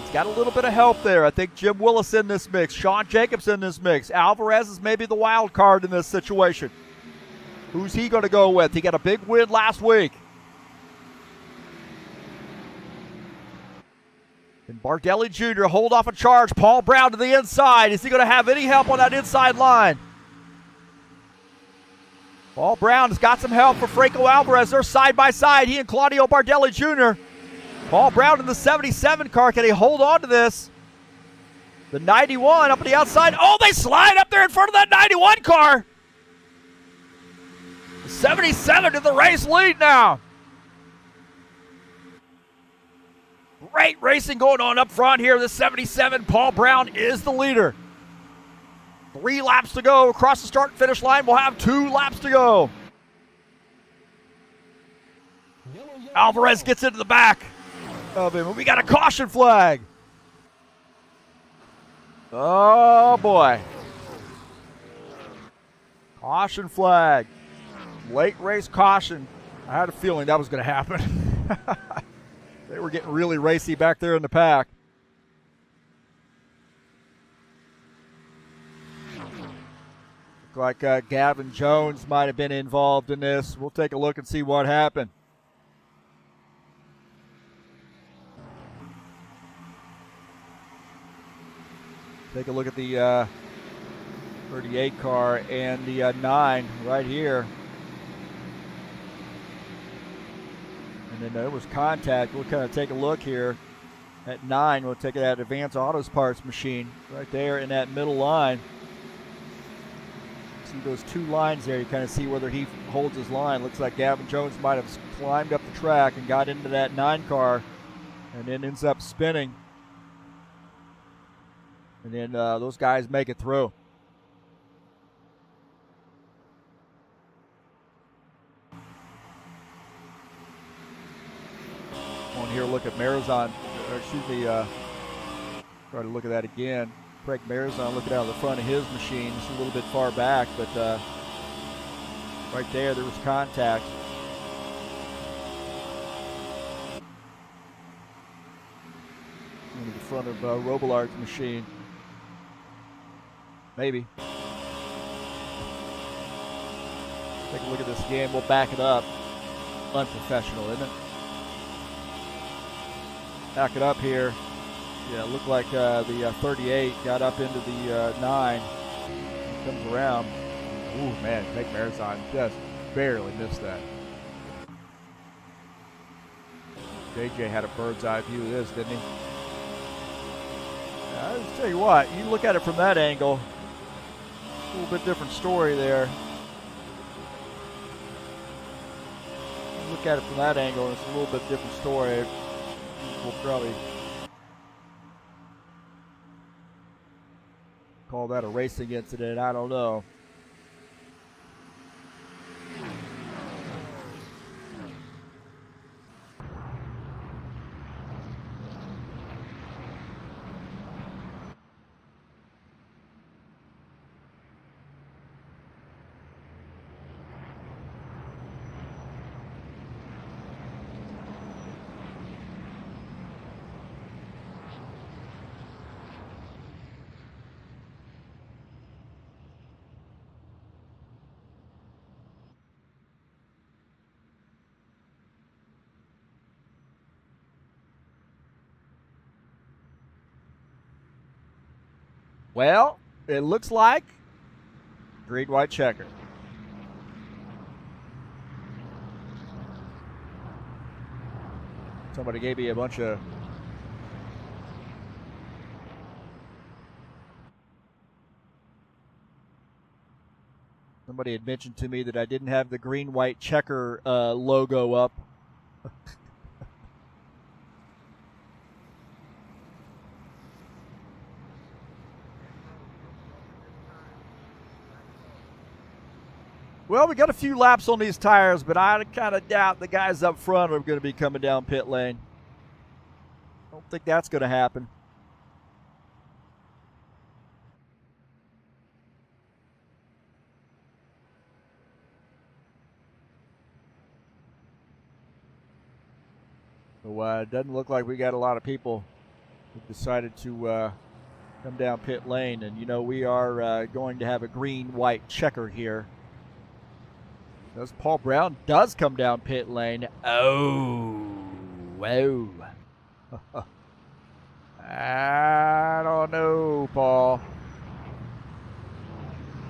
He's got a little bit of help there. I think Jim Willis in this mix. Sean Jacobs in this mix. Alvarez is maybe the wild card in this situation. Who's he going to go with? He got a big win last week. And Bardelli Jr. hold off a charge. Paul Brown to the inside. Is he going to have any help on that inside line? Paul Brown has got some help for Franco Alvarez. They're side by side. He and Claudio Bardelli Jr. Paul Brown in the 77 car. Can he hold on to this? The 91 up on the outside. Oh, they slide up there in front of that 91 car. The 77 to the race lead now. Great racing going on up front here. The 77, Paul Brown is the leader. 3 laps to go across the start and finish line. We'll have 2 laps to go. Alvarez gets into the back of him. We got a caution flag. Oh, boy. Caution flag. Late race caution. I had a feeling that was going to happen. They were getting really racy back there in the pack. Looked like Gavin Jones might have been involved in this. We'll take a look and see what happened. Take a look at the 38 car and the 9 right here. And then there was contact. We'll kind of take a look here at 9. We'll take that Advanced Autos Parts machine right there in that middle line. See those 2 lines there. You kind of see whether he holds his line. Looks like Gavin Jones might have climbed up the track and got into that 9 car and then ends up spinning. And then those guys make it through. On here, look at Marizon, or excuse me, try to look at that again. Craig Marizon looking out of the front of his machine, just a little bit far back, but right there was contact. Into the front of Robillard's machine. Maybe. Take a look at this again. We'll back it up. Unprofessional, isn't it? Back it up here. Yeah, it looked like the 38 got up into the 9. He comes around. Ooh, man, Craig Marizon just barely missed that. JJ had a bird's eye view of this, didn't he? I'll just tell you what, you look at it from that angle, a little bit different story there. You look at it from that angle, it's a little bit different story. We'll probably call that a racing incident. I don't know. Well, it looks like green, white checker. Somebody gave me a bunch of somebody had mentioned to me that I didn't have the green, white checker logo up Well, we got a few laps on these tires, but I kind of doubt the guys up front are going to be coming down pit lane. I don't think that's going to happen. So it doesn't look like we got a lot of people who decided to come down pit lane. And, you know, we are going to have a green-white checker here. As Paul Brown does come down pit lane. Oh, whoa. I don't know, Paul.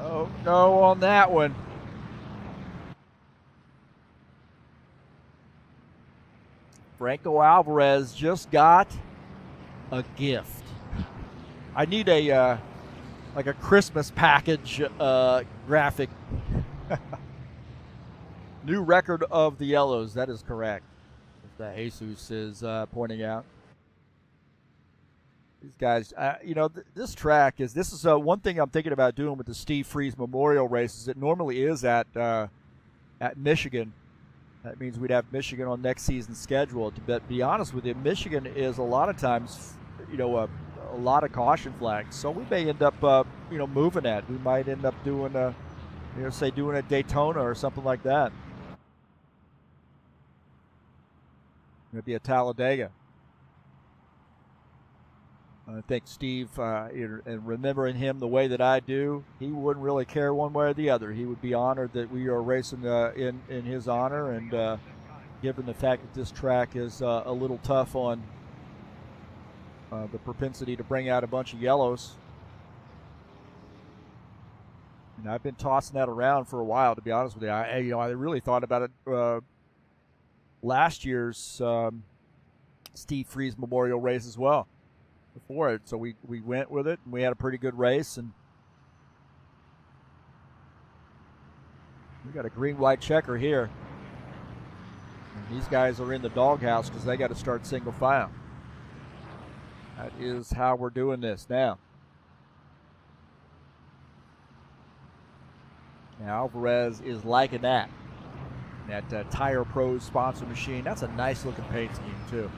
Oh, no on that one. Franco Alvarez just got a gift. I need a like a Christmas package graphic. New record of the yellows. That is correct. That Jesus is pointing out. These guys, you know, this track is. This is one thing I'm thinking about doing with the Steve Freeze Memorial races. It normally is at Michigan. That means we'd have Michigan on next season's schedule. But to be honest with you, Michigan is a lot of times, you know, a lot of caution flags. So we may end up, you know, moving that. We might end up doing a, you know, say doing a Daytona or something like that. Maybe a Talladega. I think Steve, and remembering him the way that I do, he wouldn't really care one way or the other. He would be honored that we are racing in his honor, and given the fact that this track is a little tough on the propensity to bring out a bunch of yellows. And I've been tossing that around for a while, to be honest with you. I really thought about it last year's Steve Freeze Memorial race as well before it. So we went with it, and we had a pretty good race. And we got a green-white checker here. And these guys are in the doghouse because they got to start single file. That is how we're doing this now. Now Alvarez is liking that. That Tire Pros sponsor machine. That's a nice looking paint scheme too.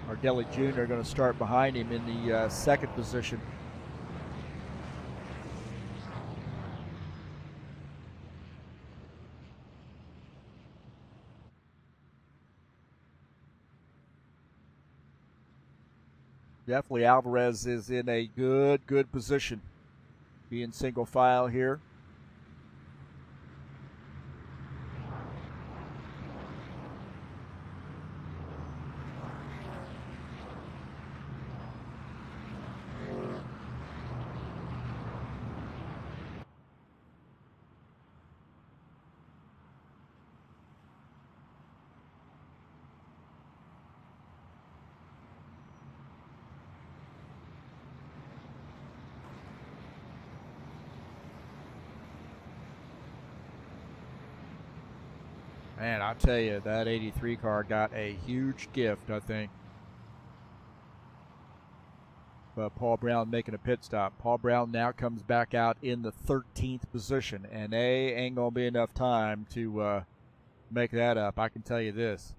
Bardelli Jr. going to start behind him in the second position. Definitely Alvarez is in a good position, being single file here. Man, I tell you, that 83 car got a huge gift, I think. But Paul Brown making a pit stop. Paul Brown now comes back out in the 13th position, and ain't going to be enough time to make that up. I can tell you this.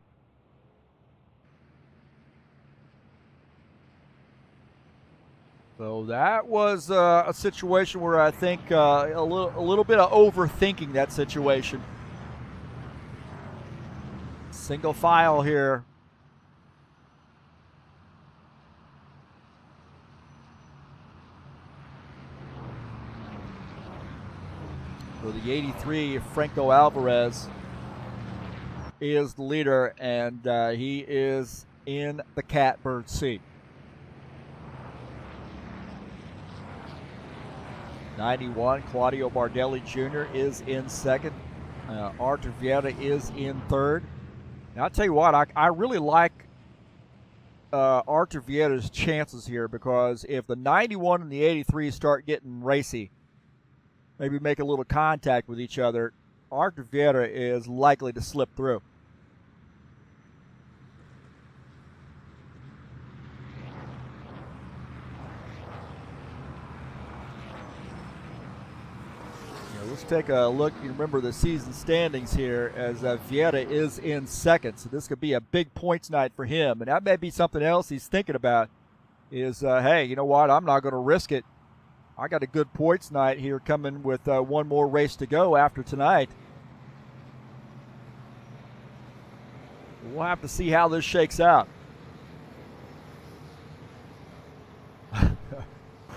So that was a situation where I think a little bit of overthinking that situation. Single file here. So the 83, Franco Alvarez, is the leader, and he is in the catbird seat. 91, Claudio Bardelli Jr. is in second. Artur Vieira is in third. Now, I'll tell you what, I really like Artur Vieira's chances here, because if the 91 and the 83 start getting racy, maybe make a little contact with each other, Artur Vieira is likely to slip through. Let's take a look. You remember the season standings here, as Vieira is in second. So this could be a big points night for him. And that may be something else he's thinking about is, hey, you know what? I'm not going to risk it. I got a good points night here coming with one more race to go after tonight. We'll have to see how this shakes out.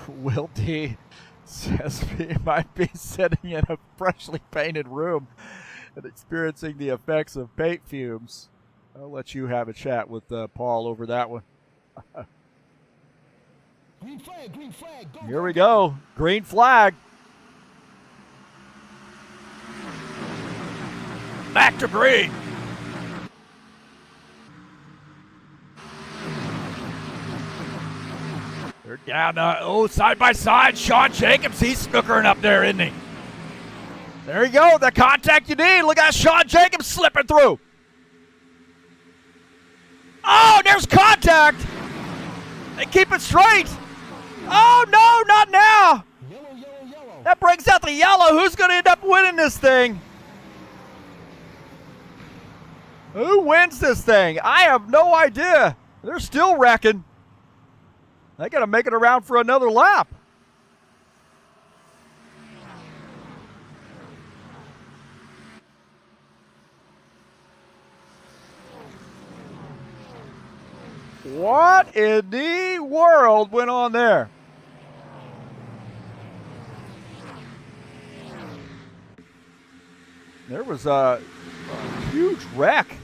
Will D says he might be sitting in a freshly painted room and experiencing the effects of paint fumes. I'll let you have a chat with Paul over that one. Green flag, green flag. Go, Here we go. Green flag. Back to green. They're down, side by side. Sean Jacobs, he's snookering up there, isn't he? There you go, the contact you need. Look at Sean Jacobs slipping through. Oh, there's contact. They keep it straight. Oh, no, not now. Yellow, yellow, yellow. That brings out the yellow. Who's going to end up winning this thing? Who wins this thing? I have no idea. They're still wrecking. They got to make it around for another lap. What in the world went on there? There was a huge wreck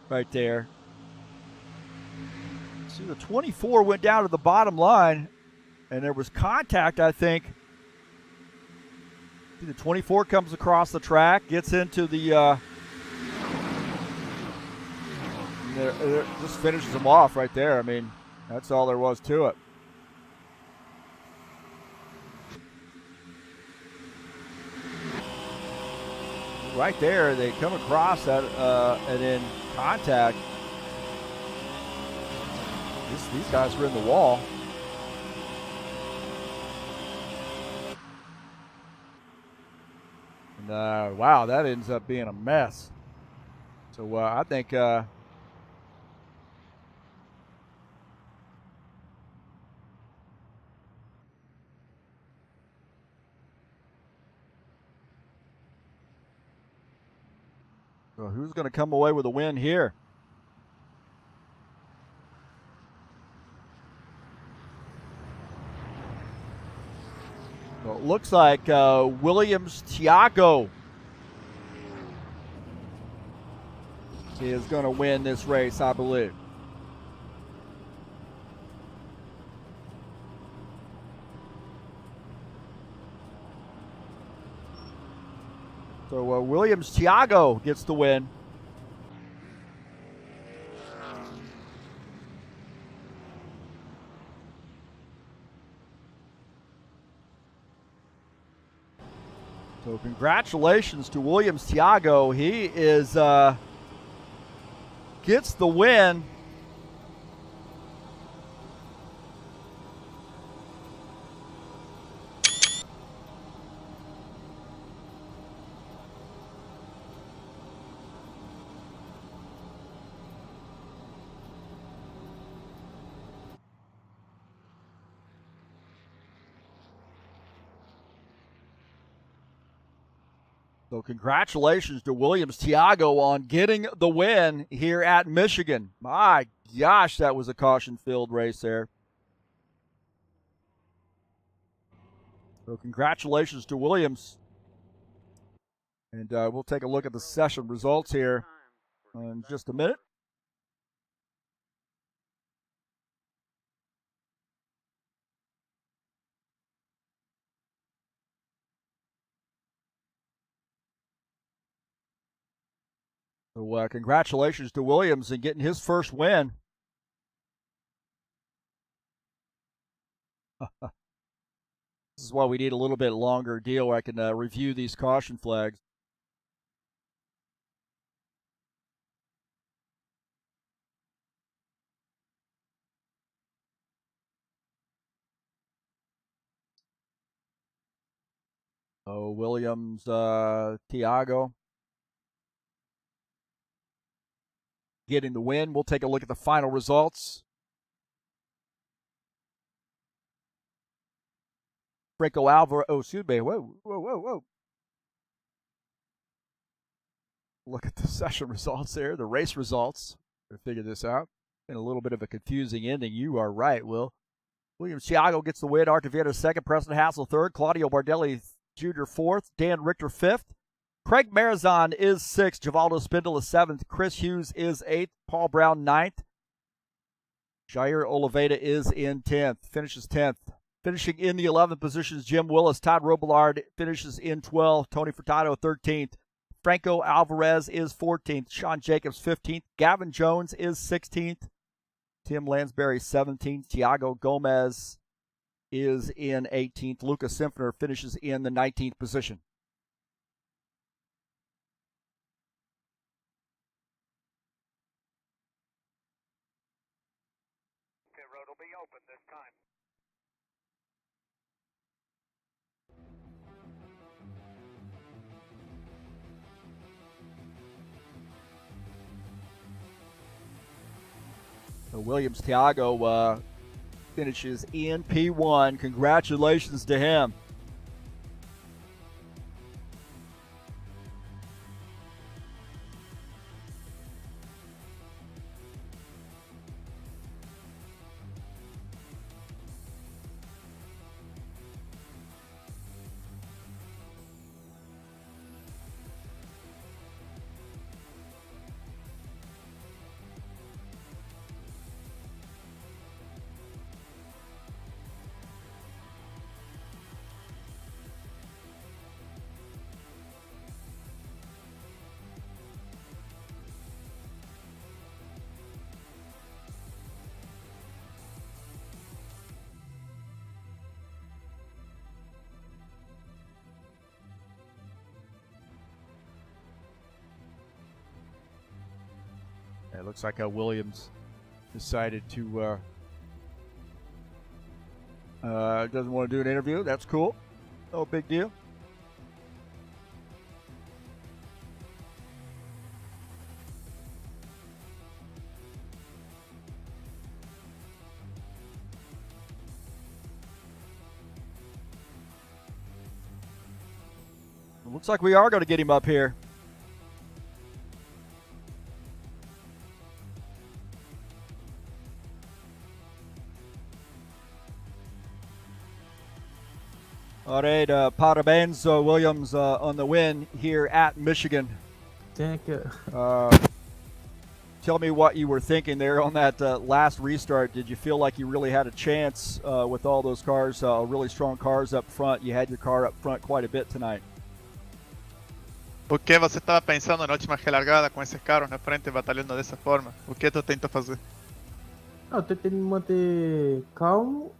right there. See, the 24 went down to the bottom line, and there was contact, I think. See, the 24 comes across the track, gets into the just finishes them off right there. I mean, that's all there was to it. Right there, they come across that and in contact. These guys were in the wall. And wow, that ends up being a mess. So I think so who's going to come away with a win here? Well, it looks like Williams Thiago is going to win this race, I believe. So Williams Thiago gets the win. So congratulations to Williams Thiago. He is gets the win. So congratulations to Williams Thiago on getting the win here at Michigan. My gosh, that was a caution-filled race there. So congratulations to Williams. And we'll take a look at the session results here in just a minute. So congratulations to Williams in getting his first win. This is why we need a little bit longer deal where I can review these caution flags. So Williams, Tiago getting the win. We'll take a look at the final results. Franco Alvarez. Oh, excuse me. Whoa. Look at the session results there, the race results. To figure this out. Been a little bit of a confusing ending. You are right, Will. Williams Thiago gets the win. Artavita second. Preston Hassel third. Claudio Bardelli Jr. fourth. Dan Richter fifth. Craig Marizon is sixth. Givaldo Spindle is seventh. Chris Hughes is eighth. Paul Brown ninth. Jair Oliveira is in 10th. Finishes 10th. Finishing in the 11th positions, Jim Willis. Todd Robillard finishes in 12th. Tony Furtado 13th. Franco Alvarez is 14th. Sean Jacobs 15th. Gavin Jones is 16th. Tim Lansbury 17th. Tiago Gomez is in 18th. Lucas Simpner finishes in the 19th position. Pit road will be open this time. So Williams Thiago finishes in P1. Congratulations to him. It looks like Williams decided to doesn't want to do an interview. That's cool. No big deal. It looks like we are going to get him up here. All right, parabéns, Williams, on the win here at Michigan. Thank you. Tell me what you were thinking there on that last restart. Did you feel like you really had a chance with all those cars, really strong cars up front? You had your car up front quite a bit tonight. O que você estava pensando na última relargada com esses carros na frente batalhando dessa forma? O que tu tentou fazer? Eu tentei me manter calmo,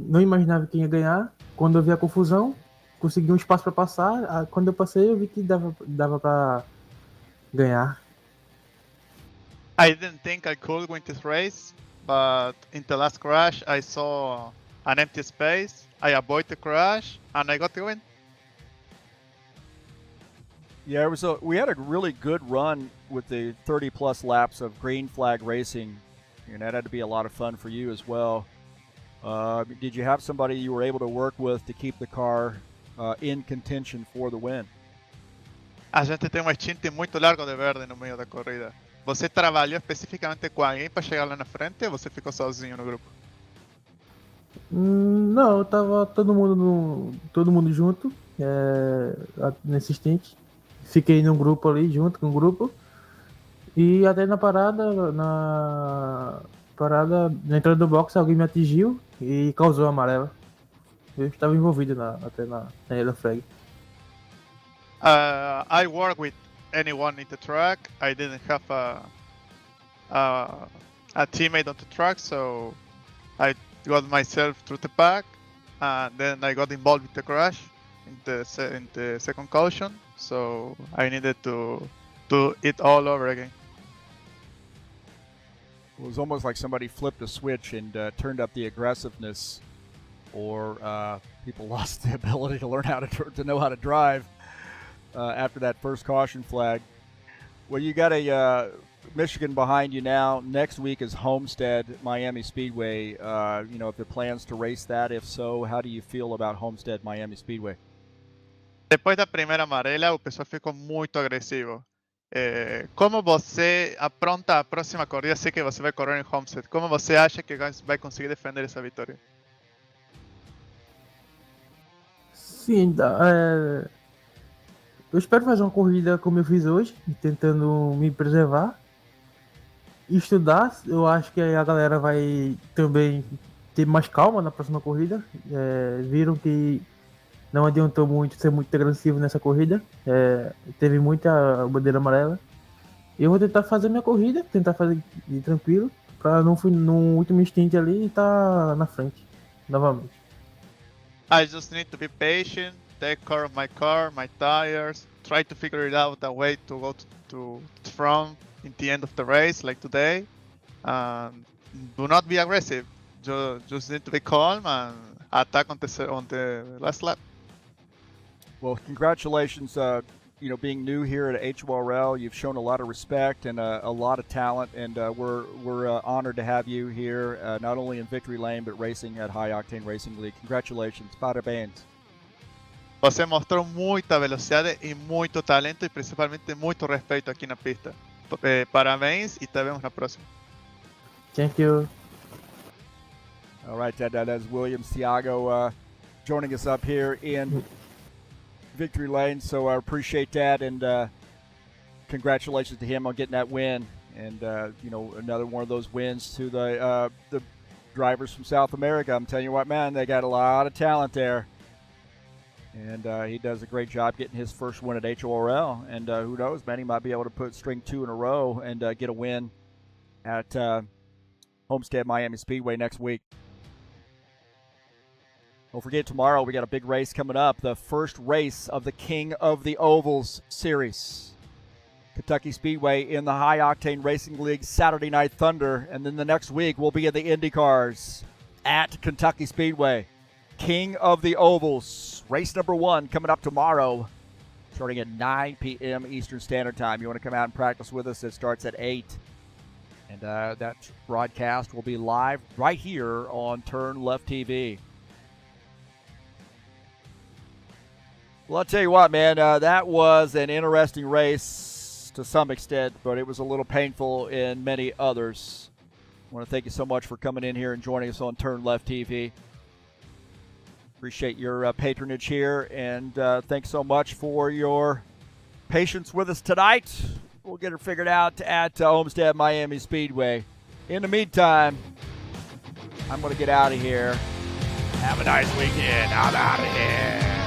não imaginava quem ia ganhar. Quando eu vi a confusão, consegui um espaço para passar. Quando eu passei, eu vi que dava para ganhar. I didn't think I could win this race, but in the last crash I saw an empty space. I avoided the crash and I got the win. Yeah, we had a really good run with the 30-plus laps of green flag racing, and that had to be a lot of fun for you as well. Did you have somebody you were able to work with to keep the car in contention for the win? A gente tem um stint muito largo de verde no meio da corrida. Você trabalhou especificamente com alguém para chegar lá na frente ou você ficou sozinho no grupo? Não, tava todo mundo junto nesse stint. Fiquei num grupo ali, junto com o grupo. E até na entrada do box, alguém me atingiu e causou a amarela. Eu estava envolvido até na yellow flag. I work with anyone in the track. I didn't have a teammate on the track, so I got myself through the pack, and then I got involved with the crash in the second caution. So I needed to do it all over again. It was almost like somebody flipped a switch and turned up the aggressiveness, or people lost the ability to learn how to know how to drive after that first caution flag. Well, you got a Michigan behind you now. Next week is Homestead, Miami Speedway. You know, if there are plans to race that, if so, how do you feel about Homestead, Miami Speedway? Depois da primeira amarela, o pessoal ficou muito agressivo. Como você apronta a próxima corrida? Sei que você vai correr em Homestead. Como você acha que vai conseguir defender essa vitória? Sim, eu espero fazer uma corrida como eu fiz hoje, tentando me preservar. Estudar, eu acho que a galera vai também ter mais calma na próxima corrida. Viram que não adiantou muito ser muito agressivo nessa corrida. Teve muita bandeira amarela. Eu vou tentar fazer minha corrida, tentar fazer tranquilo, para não no último instante ali estar na frente novamente. I just need to be patient, take care of my car, my tires, try to figure it out a way to go to front in the end of the race, like today. Do not be aggressive. Just need to be calm and attack on the last lap. Well, congratulations. You know, being new here at HORL, you've shown a lot of respect and a lot of talent, and we're honored to have you here, not only in Victory Lane but racing at High Octane Racing League. Congratulations, parabéns. Você mostrou muita velocidade e muito talento e principalmente muito respeito aqui na pista. Parabéns e te vemos na próxima. Thank you. All right, that's William Thiago joining us up here in Victory Lane, so I appreciate that, and congratulations to him on getting that win, and you know, another one of those wins to the drivers from South America. I'm telling you what, man, they got a lot of talent there, and he does a great job getting his first win at HORL, and who knows, man, he might be able to put string 2 in a row and get a win at Homestead Miami Speedway next week. Don't forget, tomorrow we got a big race coming up, the first race of the King of the Ovals series. Kentucky Speedway in the High Octane Racing League Saturday Night Thunder, and then the next week we'll be at the IndyCars at Kentucky Speedway. King of the Ovals, race number 1 coming up tomorrow, starting at 9 p.m. Eastern Standard Time. You want to come out and practice with us? It starts at 8. And that broadcast will be live right here on TurnLeftTV. Well, I'll tell you what, man, that was an interesting race to some extent, but it was a little painful in many others. I want to thank you so much for coming in here and joining us on TurnLeftTV. Appreciate your patronage here, and thanks so much for your patience with us tonight. We'll get her figured out at Homestead Miami Speedway. In the meantime, I'm going to get out of here. Have a nice weekend. I'm out of here.